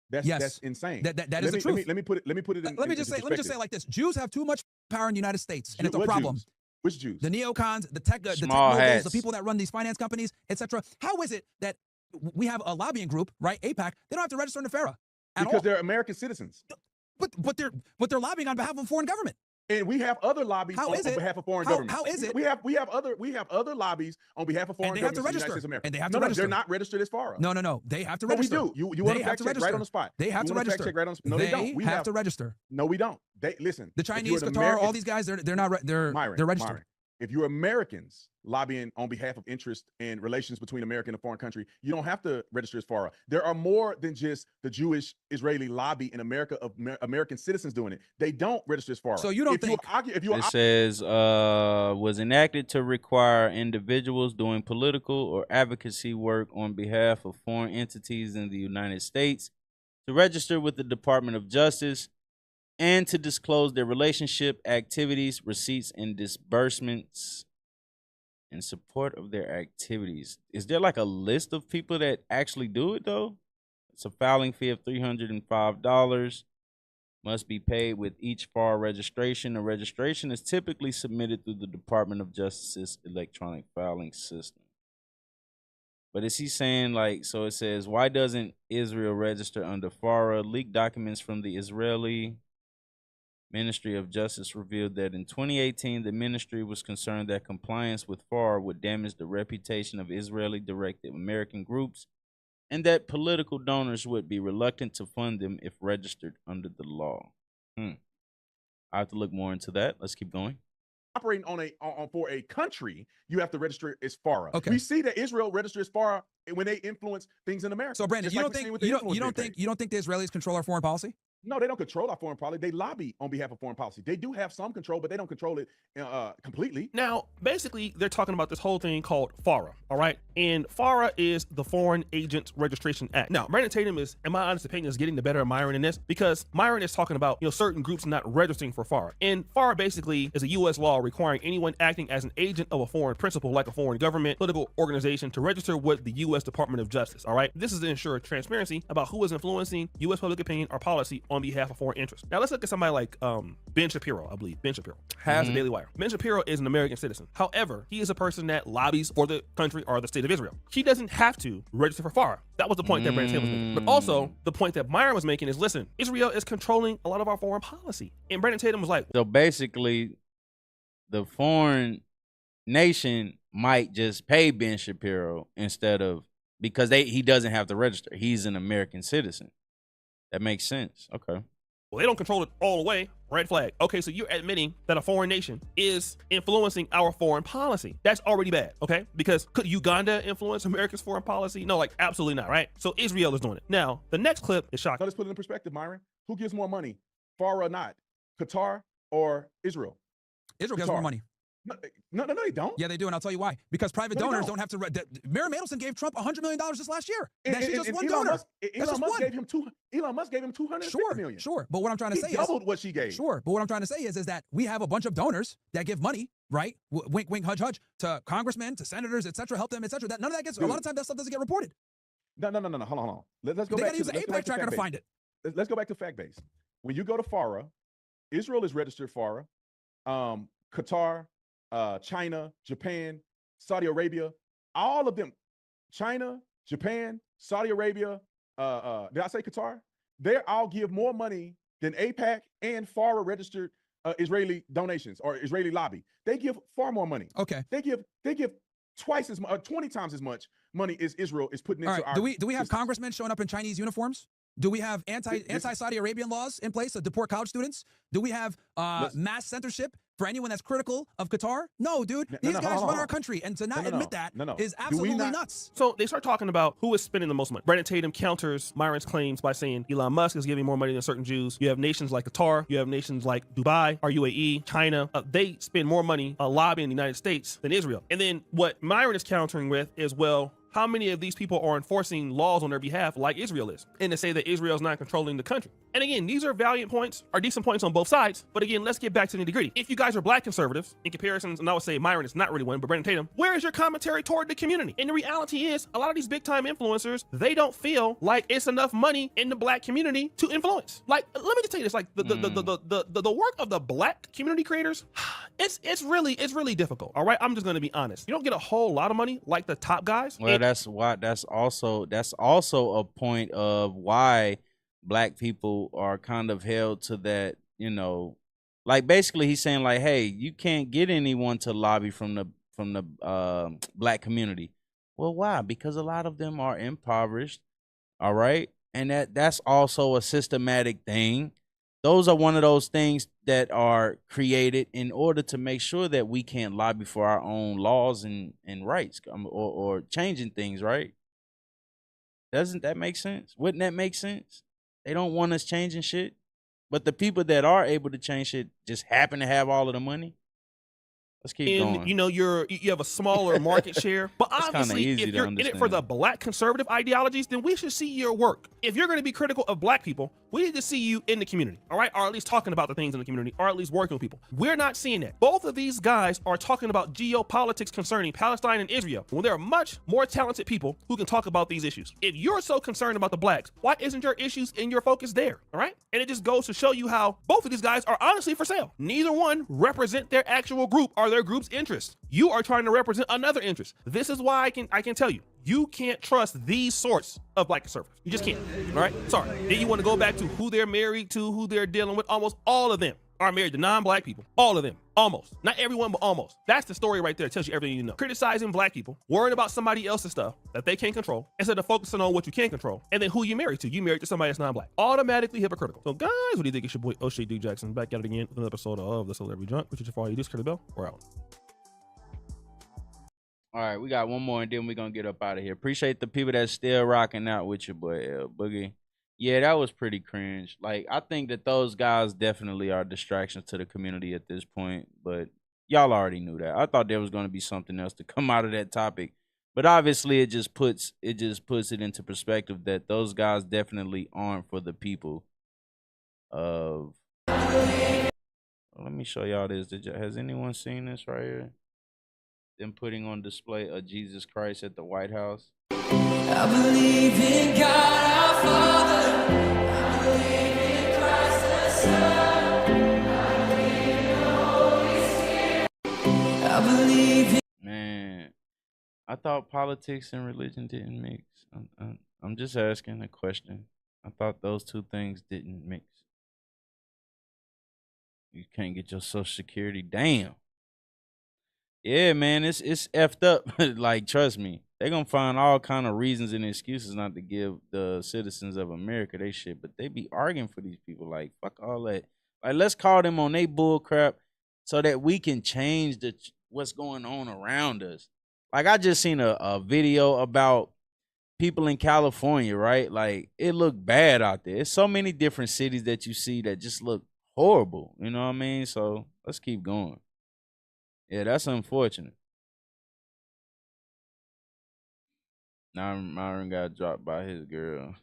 That's insane. That is the truth. Let me put it in. Let me just say it like this: Jews have too much power in the United States, and it's a problem. Jews? Which Jews? The neocons, the tech moguls, the people that run these finance companies, etc. How is it that we have a lobbying group, right? AIPAC. They don't have to register in NFERA because they're American citizens. But they're lobbying on behalf of a foreign government. And we have other lobbies on behalf of foreign governments. How is it? We have other lobbies on behalf of foreign governments. And they have to register. And they have to register. They're not registered as far. No. They have to register. No, we do. You want to fact check right on the spot. They have to register. No, they don't. We have to register. No, we don't. Listen. The Chinese, Qatar, all these guys, they're not. They're registered. Myron, if you're Americans lobbying on behalf of interest and relations between America and a foreign country, you don't have to register as FARA. There are more than just the Jewish Israeli lobby in America of American citizens doing it. They don't register as FARA. So you don't think it says was enacted to require individuals doing political or advocacy work on behalf of foreign entities in the United States to register with the Department of Justice and to disclose their relationship, activities, receipts, and disbursements in support of their activities. Is there like a list of people that actually do it though? It's a filing fee of $305. Must be paid with each FAR registration. The registration is typically submitted through the Department of Justice's electronic filing system. But is he saying so it says, why doesn't Israel register under FARA? Leaked documents from the Israeli Ministry of Justice revealed that in 2018, the ministry was concerned that compliance with FAR would damage the reputation of Israeli-directed American groups and that political donors would be reluctant to fund them if registered under the law. I have to look more into that. Let's keep going. operating on for a country, you have to register as FARA. Okay. We see that Israel registers FARA when they influence things in America. So Brandon, you don't think the Israelis control our foreign policy? No, they don't control our foreign policy. They lobby on behalf of foreign policy. They do have some control, but they don't control it completely. Now, basically, they're talking about this whole thing called FARA, all right? And FARA is the Foreign Agents Registration Act. Now, Brandon Tatum is, in my honest opinion, is getting the better of Myron in this, because Myron is talking about, certain groups not registering for FARA. And FARA basically is a U.S. law requiring anyone acting as an agent of a foreign principal, like a foreign government, political organization, to register with the U.S. Department of Justice, all right? This is to ensure transparency about who is influencing U.S. public opinion or policy on behalf of foreign interests. Now, let's look at somebody like Ben Shapiro, I believe. Ben Shapiro has the Daily Wire. Ben Shapiro is an American citizen. However, he is a person that lobbies for the country or the state of Israel. He doesn't have to register for FARA. That was the point that Brandon Tatum was making. But also, the point that Myron was making is, listen, Israel is controlling a lot of our foreign policy. And Brandon Tatum was like, so basically, the foreign nation might just pay Ben Shapiro instead of, because he doesn't have to register. He's an American citizen. That makes sense. Okay. Well, they don't control it all the way. Red flag. Okay, so you're admitting that a foreign nation is influencing our foreign policy. That's already bad, okay? Because could Uganda influence America's foreign policy? No, like absolutely not, right? So Israel is doing it. Now, the next clip is shocking. So let's put it in perspective, Myron. Who gives more money, FARA or not? Qatar or Israel? Israel gives more money. No, they don't. Yeah, they do, and I'll tell you why. Because private donors don't have to. Miriam Adelson gave Trump $100 million just last year. She's just one donor. Elon Musk gave him $250 million. Sure, but what I'm trying to say is doubled what she gave. Sure, but what I'm trying to say is that we have a bunch of donors that give money, right? Wink, wink, hudge, hudge, to congressmen, to senators, etc. Help them, etc. That none of that gets. A lot of times that stuff doesn't get reported. No. Hold on. Let's go they back gotta use an APAC tracker to find it. Let's go back to fact base. When you go to FARA, Israel is registered FARA. Qatar, China, Japan, Saudi Arabia, all of them, China, Japan, Saudi Arabia, did I say Qatar? They all give more money than APAC and FARA registered Israeli donations or Israeli lobby. They give far more money. Okay. They give twice as much, 20 times as much money as Israel is putting into our. Do we have congressmen showing up in Chinese uniforms? Do we have anti-Saudi Arabian laws in place to deport college students? Do we have mass censorship for anyone that's critical of Qatar? No, dude. These guys run our country, and to not admit that is absolutely nuts. So they start talking about who is spending the most money. Brandon Tatum counters Myron's claims by saying Elon Musk is giving more money than certain Jews. You have nations like Qatar. You have nations like Dubai or UAE, China. They spend more money lobbying the United States than Israel. And then what Myron is countering with is, well, how many of these people are enforcing laws on their behalf like Israel is? And to say that Israel is not controlling the country. And again, these are valiant points, or decent points on both sides. But again, let's get back to the nitty-gritty. If you guys are black conservatives, in comparisons, and I would say Myron is not really one, but Brandon Tatum, where is your commentary toward the community? And the reality is, a lot of these big-time influencers, they don't feel like it's enough money in the black community to influence. Like, let me just tell you this, like the work of the black community creators, it's really difficult. All right, I'm just gonna be honest. You don't get a whole lot of money like the top guys. Well, that's also a point of why black people are kind of held to that, like basically he's saying like, hey, you can't get anyone to lobby from the black community. Well, why? Because a lot of them are impoverished. All right. And that's also a systematic thing. Those are one of those things that are created in order to make sure that we can't lobby for our own laws and rights or changing things, right? Doesn't that make sense? Wouldn't that make sense? They don't want us changing shit, but the people that are able to change shit just happen to have all of the money. Let's keep going. You have a smaller market share, but obviously, if you're in it for the black conservative ideologies, then we should see your work. If you're going to be critical of black people, we need to see you in the community, all right? Or at least talking about the things in the community, or at least working with people. We're not seeing that. Both of these guys are talking about geopolitics concerning Palestine and Israel, when there are much more talented people who can talk about these issues. If you're so concerned about the blacks, why isn't your issues and your focus there, all right? And it just goes to show you how both of these guys are honestly for sale. Neither one represent their actual group or their group's interest. You are trying to represent another interest. This is why I can tell you, you can't trust these sorts of black conservatives. You just can't. All right? Sorry. Then you want to go back to who they're married to, who they're dealing with. Almost all of them are married to non-black people. All of them. Almost. Not everyone, but almost. That's the story right there. It tells you everything you know. Criticizing black people, worrying about somebody else's stuff that they can't control, instead of focusing on what you can control, and then who you married to. You married to somebody that's non-black. Automatically hypocritical. So guys, what do you think? It's your boy O'Shea Duke Jackson back at it again with another episode of The Celebrity Junk. Which is for all you do, Curtis Bell. We're out. All right, we got one more, and then we're going to get up out of here. Appreciate the people that's still rocking out with your boy, Boogie. Yeah, that was pretty cringe. Like, I think that those guys definitely are distractions to the community at this point, but y'all already knew that. I thought there was going to be something else to come out of that topic, but obviously it just puts it into perspective that those guys definitely aren't for the people of... Let me show y'all this. Has anyone seen this right here? Them putting on display a Jesus Christ at the White House. I believe in God our Father. I believe in Christ the Son. I believe in the Holy Spirit. I believe in... Man, I thought politics and religion didn't mix. I'm just asking a question. I thought those two things didn't mix. You can't get your Social Security. Damn. Yeah, man, it's effed up. Like, trust me, they're gonna find all kind of reasons and excuses not to give the citizens of America they shit, but they be arguing for these people. Like, fuck all that. Like, let's call them on they bull crap so that we can change what's going on around us. Like, I just seen a video about people in California, right? Like, it looked bad out there. There's so many different cities that you see that just look horrible. You know what I mean? So let's keep going. Yeah, that's unfortunate. Now Myron got dropped by his girl.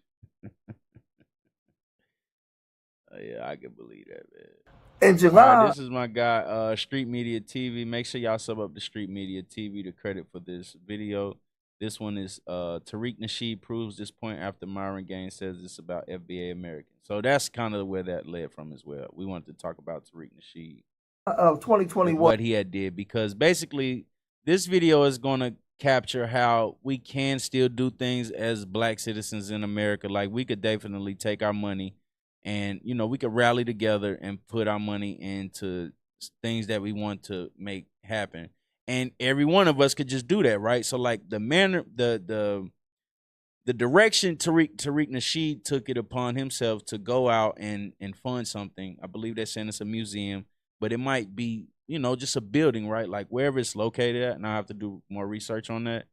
Yeah, I can believe that, man. In July, all right, this is my guy, Street Media TV. Make sure y'all sub up to Street Media TV to credit for this video. This one is Tariq Nasheed proves this point after Myron Gaines says it's about FBA Americans. So that's kind of where that led from as well. We wanted to talk about Tariq Nasheed. Of 2021, what he had did, because basically this video is going to capture how we can still do things as black citizens in America. Like, we could definitely take our money and, you know, we could rally together and put our money into things that we want to make happen, and every one of us could just do that, right? So like the manner, the direction Tariq Nasheed took it upon himself to go out and fund something. I believe they're saying it's a museum, but it might be, you know, just a building, right? Like wherever it's located at, and I have to do more research on that.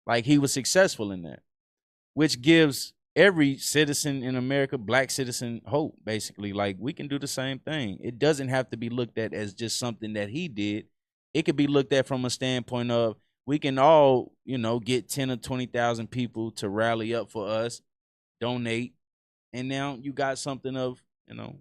Like, he was successful in that, which gives every citizen in America, black citizen, hope, basically. Like, we can do the same thing. It doesn't have to be looked at as just something that he did. It could be looked at from a standpoint of, we can all, you know, get 10 or 20,000 people to rally up for us, donate, and now you got something of, you know.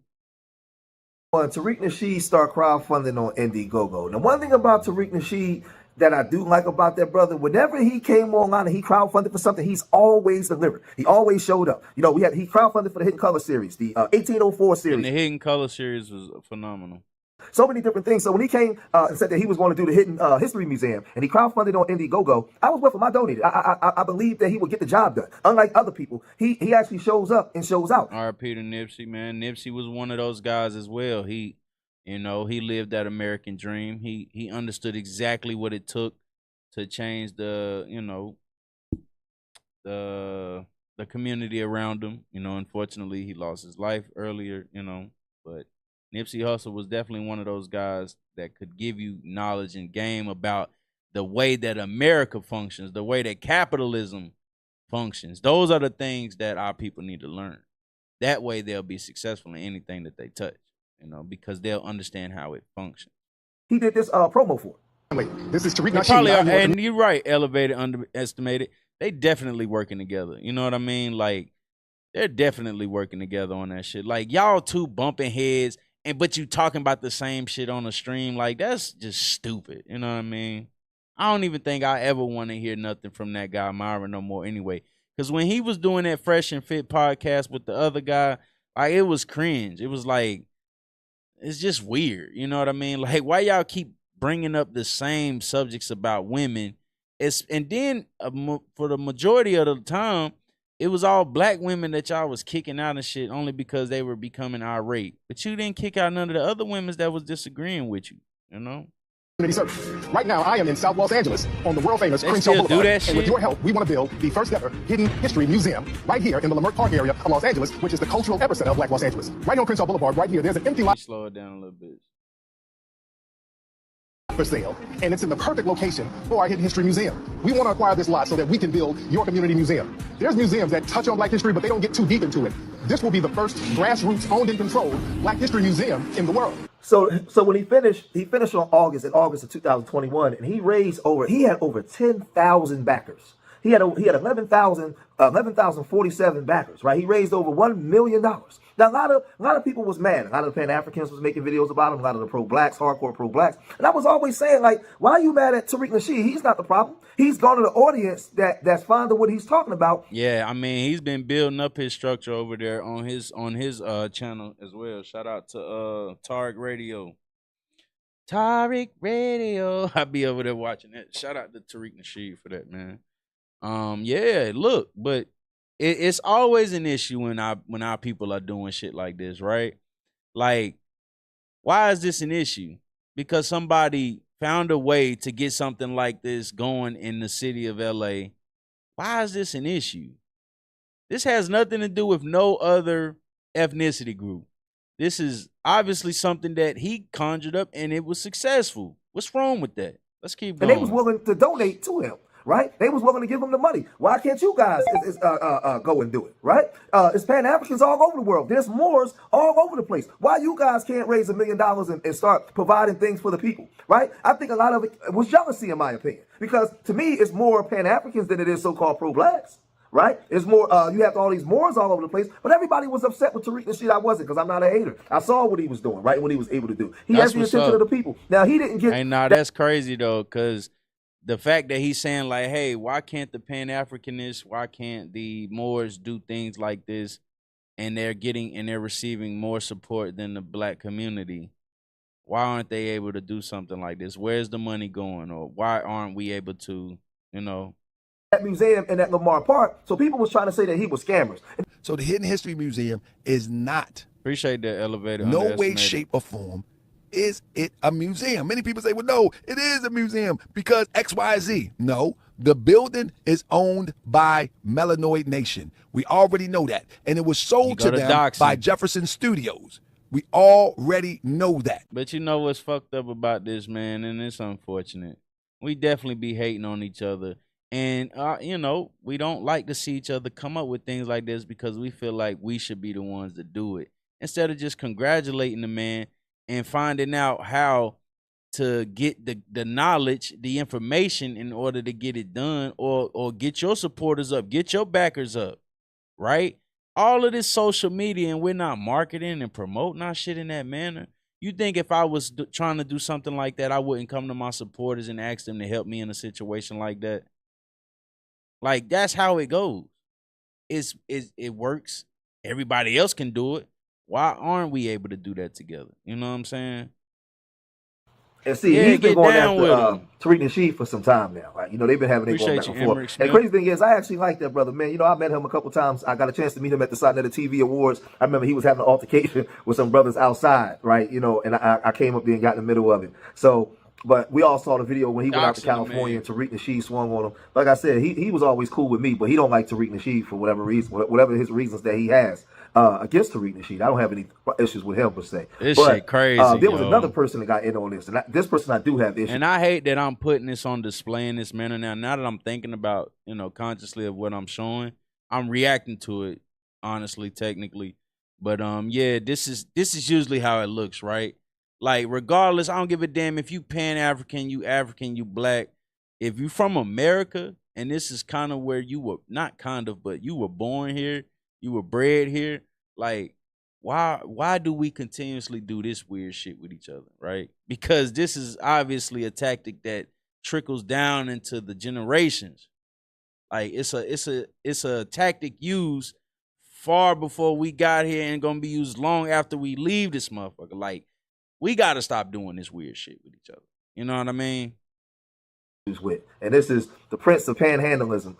Tariq Nasheed start crowdfunding on Indiegogo. Now, one thing about Tariq Nasheed that I do like about that brother, whenever he came online and he crowdfunded for something, he's always delivered. He always showed up. You know, he crowdfunded for the Hidden Color series, the 1804 series. And the Hidden Color series was phenomenal. So many different things. So when he came and said that he was going to do the Hidden History Museum and he crowdfunded on Indiegogo, I was with him. I donated. I believe that he would get the job done. Unlike other people, he actually shows up and shows out. R.I.P. to Nipsey, man. Nipsey was one of those guys as well. He, you know, he lived that American dream. He understood exactly what it took to change the, you know, the community around him. You know, unfortunately, he lost his life earlier, you know, but Nipsey Hussle was definitely one of those guys that could give you knowledge and game about the way that America functions, the way that capitalism functions. Those are the things that our people need to learn. That way they'll be successful in anything that they touch, you know, because they'll understand how it functions. He did this promo for it. Wait, this is Tariq Nasheed. And you're right, elevated, underestimated. They definitely working together. You know what I mean? Like, they're definitely working together on that shit. Like, y'all two bumping heads, but you talking about the same shit on the stream, like, that's just stupid. You know what I mean? I don't even think I ever want to hear nothing from that guy Myron no more anyway. Because when he was doing that Fresh and Fit podcast with the other guy, like, it was cringe. It was like, it's just weird. You know what I mean? Like, why y'all keep bringing up the same subjects about women? And then for the majority of the time, it was all black women that y'all was kicking out and shit only because they were becoming irate. But you didn't kick out none of the other women that was disagreeing with you, you know? Right now, I am in South Los Angeles on the world-famous Crenshaw Boulevard, and with your help, we want to build the first-ever hidden history museum right here in the Leimert Park area of Los Angeles, which is the cultural epicenter of Black Los Angeles. Right here on Crenshaw Boulevard, right here, there's an empty lot. Slow it down a little bit. For sale, and it's in the perfect location for our hidden history museum. We want to acquire this lot so that we can build your community museum. There's museums that touch on Black history, but they don't get too deep into it. This will be the first grassroots owned and controlled Black history museum in the world. So when he finished on August of 2021, and he had over 10,000 backers. He had 11,047 backers, right? He raised over $1 million. Now a lot of people was mad. A lot of the Pan-Africans was making videos about him. A lot of the pro-blacks, hardcore pro-blacks, and I was always saying, like, why are you mad at Tariq Nasheed? He's not the problem. He's gone to the audience that's fond of what he's talking about. Yeah, I mean, he's been building up his structure over there on his channel as well. Shout out to Tariq Radio. Tariq Radio. I be over there watching it. Shout out to Tariq Nasheed for that, man. Yeah, look, but it's always an issue when our people are doing shit like this, right? Like, why is this an issue? Because somebody found a way to get something like this going in the city of LA. Why is this an issue? This has nothing to do with no other ethnicity group. This is obviously something that he conjured up and it was successful. What's wrong with that? Let's keep going. And they was willing to donate to him. Right? They was willing to give him the money. Why can't you guys go and do it? Right? It's Pan-Africans all over the world. There's Moors all over the place. Why you guys can't raise $1 million and start providing things for the people? Right? I think a lot of it was jealousy, in my opinion, because to me, it's more Pan-Africans than it is so-called pro-blacks. Right? It's more, you have all these Moors all over the place, but everybody was upset with Tariq Nasheed. I wasn't, because I'm not a hater. I saw what he was doing, right? What he was able to do. He has the attention of the people. Now, he didn't get... Hey, nah, that's crazy, though, because the fact that he's saying, like, hey, why can't the Pan-Africanists, why can't the Moors do things like this, and they're receiving more support than the black community? Why aren't they able to do something like this? Where's the money going? Or why aren't we able to, you know? That museum in that Lamar Park, so people was trying to say that he was scammers. So the Hidden History Museum is not, appreciate that elevator, no way, shape, or form is it a museum. Many people say, well, no, it is a museum because X, Y, Z. No, the building is owned by Melanoid Nation. We already know that. And it was sold to them by Jefferson Studios. We already know that. But you know what's fucked up about this, man, and it's unfortunate. We definitely be hating on each other. And, you know, we don't like to see each other come up with things like this because we feel like we should be the ones to do it. Instead of just congratulating the man and finding out how to get the knowledge, the information in order to get it done, or get your supporters up, get your backers up, right? All of this social media, and we're not marketing and promoting our shit in that manner. You think if I was trying to do something like that, I wouldn't come to my supporters and ask them to help me in a situation like that? Like, that's how it goes. It works. Everybody else can do it. Why aren't we able to do that together? You know what I'm saying? And see, he's been going after Tariq Nasheed for some time now, right? You know, they've been having it going back and forth. And the crazy thing is, I actually like that brother, man. You know, I met him a couple times. I got a chance to meet him at the Side of the TV Awards. I remember he was having an altercation with some brothers outside, right? You know, and I came up there and got in the middle of it. So, but we all saw the video when he went out to California and Tariq Nasheed swung on him. Like I said, he was always cool with me, but he don't like Tariq Nasheed for whatever reason, whatever his reasons that he has against Tariq Nasheed. I don't have any issues with him per se. This shit crazy. There was another person that got in on this, and this person I do have issues. And I hate that I'm putting this on display in this manner now. Now that I'm thinking about, you know, consciously of what I'm showing, I'm reacting to it, honestly, technically. But yeah, this is usually how it looks, right? Like, regardless, I don't give a damn if you Pan-African, you African, you black. If you from America, and this is kind of where you were, not kind of, but you were born here, you were bred here, like, why do we continuously do this weird shit with each other, right? Because this is obviously a tactic that trickles down into the generations. Like, it's a tactic used far before we got here and gonna be used long after we leave this motherfucker. Like, we got to stop doing this weird shit with each other. You know what I mean? with, and this is the prince of panhandlism.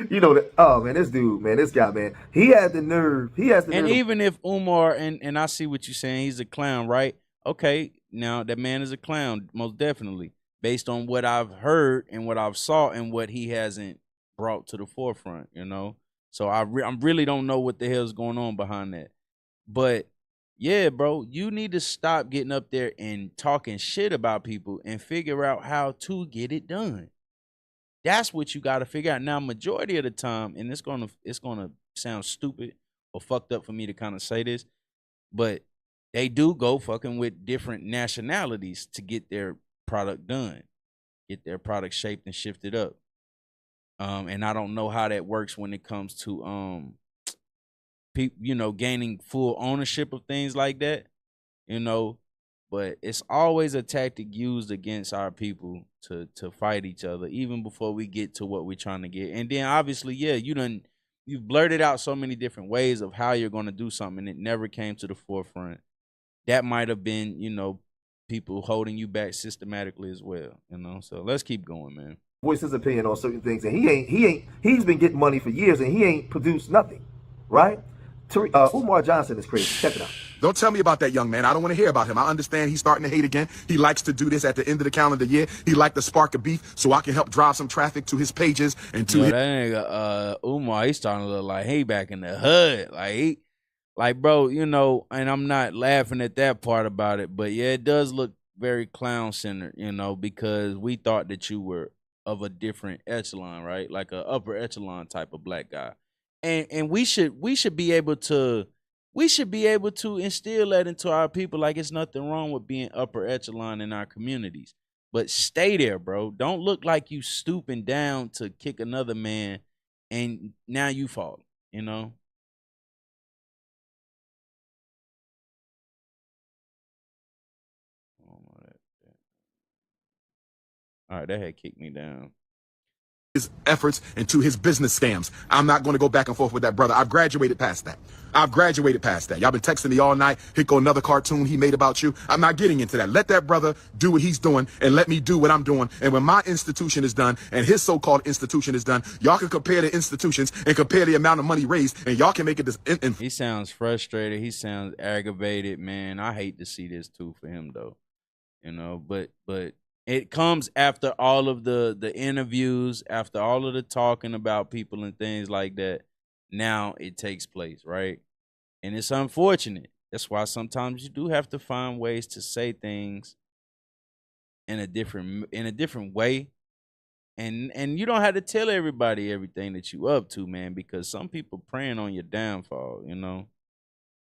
You know that. Oh man, this dude, man, this guy, man, he had the nerve. He has the And nerve. even if Umar and I see what you're saying, he's a clown, right? Okay, now that man is a clown, most definitely, based on what I've heard and what I've saw and what he hasn't brought to the forefront, you know. So I really don't know what the hell's going on behind that, but yeah, bro, you need to stop getting up there and talking shit about people and figure out how to get it done. That's what you got to figure out. Now, majority of the time, and it's gonna sound stupid or fucked up for me to kind of say this, but they do go fucking with different nationalities to get their product done, get their product shaped and shifted up. And I don't know how that works when it comes to people, gaining full ownership of things like that, but it's always a tactic used against our people to fight each other, even before we get to what we're trying to get. And then obviously, yeah, you've blurted out so many different ways of how you're going to do something, and it never came to the forefront. That might have been, people holding you back systematically as well, So let's keep going, man. Voice his opinion on certain things, and he's been getting money for years, and he ain't produced nothing, right? Umar Johnson is crazy. Check it out. Don't tell me about that young man. I don't want to hear about him. I understand he's starting to hate again. He likes to do this at the end of the calendar year. He liked to spark a beef so I can help drive some traffic to his pages and to that nigga, Umar, he's starting to look like he back in the hood. Like bro, and I'm not laughing at that part about it, but yeah, it does look very clown-centered, because we thought that you were of a different echelon, right? Like a upper echelon type of black guy. And we should be able to instill that into our people. Like, it's nothing wrong with being upper echelon in our communities, but stay there, bro. Don't look like you stooping down to kick another man and now you fall, All right, that had kicked me down. His efforts and to his business scams. I'm not going to go back and forth with that brother. I've graduated past that. Y'all been texting me all night. Here go another cartoon he made about you. I'm not getting into that. Let that brother do what he's doing and let me do what I'm doing. And when my institution is done and his so-called institution is done, y'all can compare the institutions and compare the amount of money raised, and y'all can make it. He sounds frustrated. He sounds aggravated, man. I hate to see this too for him though, but it comes after all of the interviews, after all of the talking about people and things like that. Now it takes place, right? And it's unfortunate. That's why sometimes you do have to find ways to say things in a different way. And you don't have to tell everybody everything that you up to, man, because some people preying on your downfall,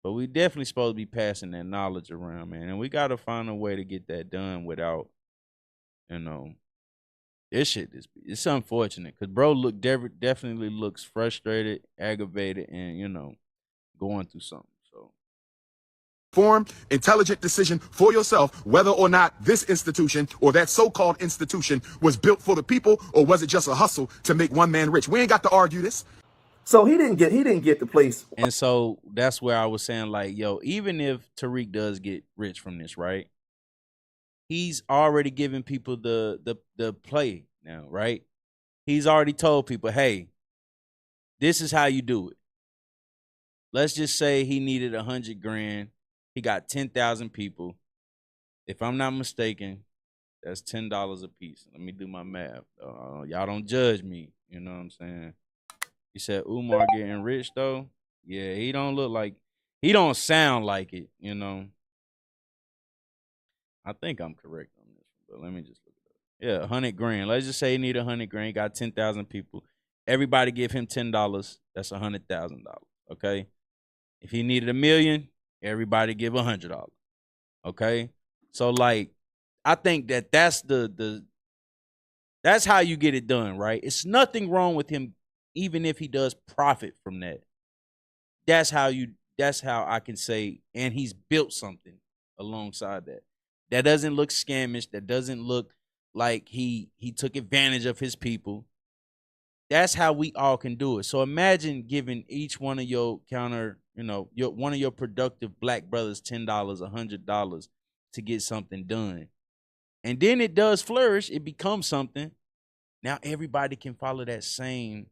But we definitely supposed to be passing that knowledge around, man. And we got to find a way to get that done without, this shit it's unfortunate because bro definitely looks frustrated, aggravated, and going through something. So form intelligent decision for yourself whether or not this institution or that so-called institution was built for the people, or was it just a hustle to make one man rich? We ain't got to argue this. So he didn't get the place. And so that's where I was saying, like, yo, even if Tariq does get rich from this, right? He's already given people the play now, right? He's already told people, hey, this is how you do it. Let's just say he needed 100 grand. He got 10,000 people. If I'm not mistaken, that's $10 a piece. Let me do my math. Y'all don't judge me. You know what I'm saying? You said Umar getting rich though? Yeah, he don't sound like it, I think I'm correct on this one, but let me just look it up. Yeah, 100 grand. Let's just say he need 100 grand. Got 10,000 people. Everybody give him $10. That's $100,000. Okay. If he needed $1 million, everybody give $100. Okay. So like, I think that's that's how you get it done, right? It's nothing wrong with him, even if he does profit from that. That's how I can say, and he's built something alongside that. That doesn't look scamish. That doesn't look like he took advantage of his people. That's how we all can do it. So imagine giving each one of your one of your productive black brothers $10, $100 to get something done. and then it does flourish, it becomes something. Now everybody can follow that same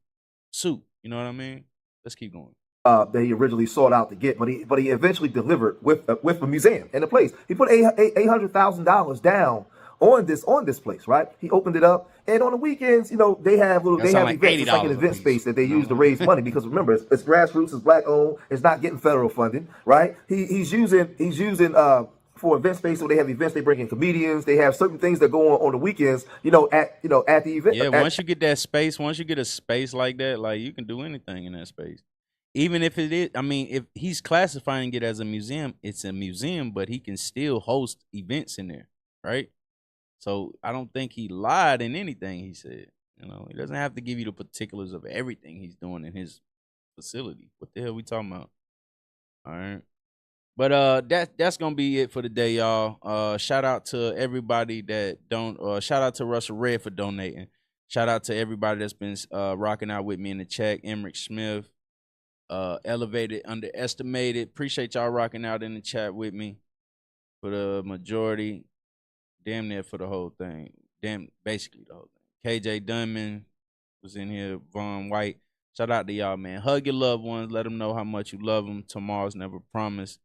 suit. You know what I mean? Let's keep going. That he originally sought out to get, but he eventually delivered with a museum and a place. He put $800,000 down on this place, right? He opened it up, and on the weekends, you know, they have events. It's like an event space that they use to raise money because remember, it's grassroots, it's black owned, it's not getting federal funding, right? He's using for event space, so they have events. They bring in comedians. They have certain things that go on the weekends. At the event. Yeah, once you get that space, once you get a space like that, like you can do anything in that space. Even if it is, I mean, if he's classifying it as a museum, it's a museum, but he can still host events in there, right? So I don't think he lied in anything he said. You know, he doesn't have to give you the particulars of everything he's doing in his facility. What the hell we talking about? All right. But that's gonna be it for the day, y'all. Shout out to everybody that shout out to Russell Red for donating. Shout out to everybody that's been rocking out with me in the chat. Emmerich Smith, Elevated, Underestimated. Appreciate y'all rocking out in the chat with me for the majority. Damn near for the whole thing. Basically the whole thing. KJ Dunman was in here. Vaughn White. Shout out to y'all, man. Hug your loved ones. Let them know how much you love them. Tomorrow's never promised.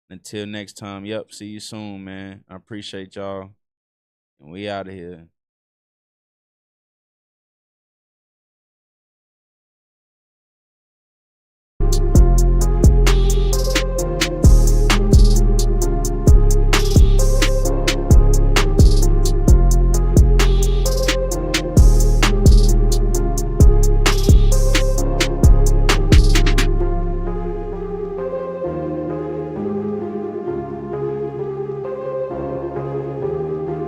Until next time, see you soon, man. I appreciate y'all. And we out of here.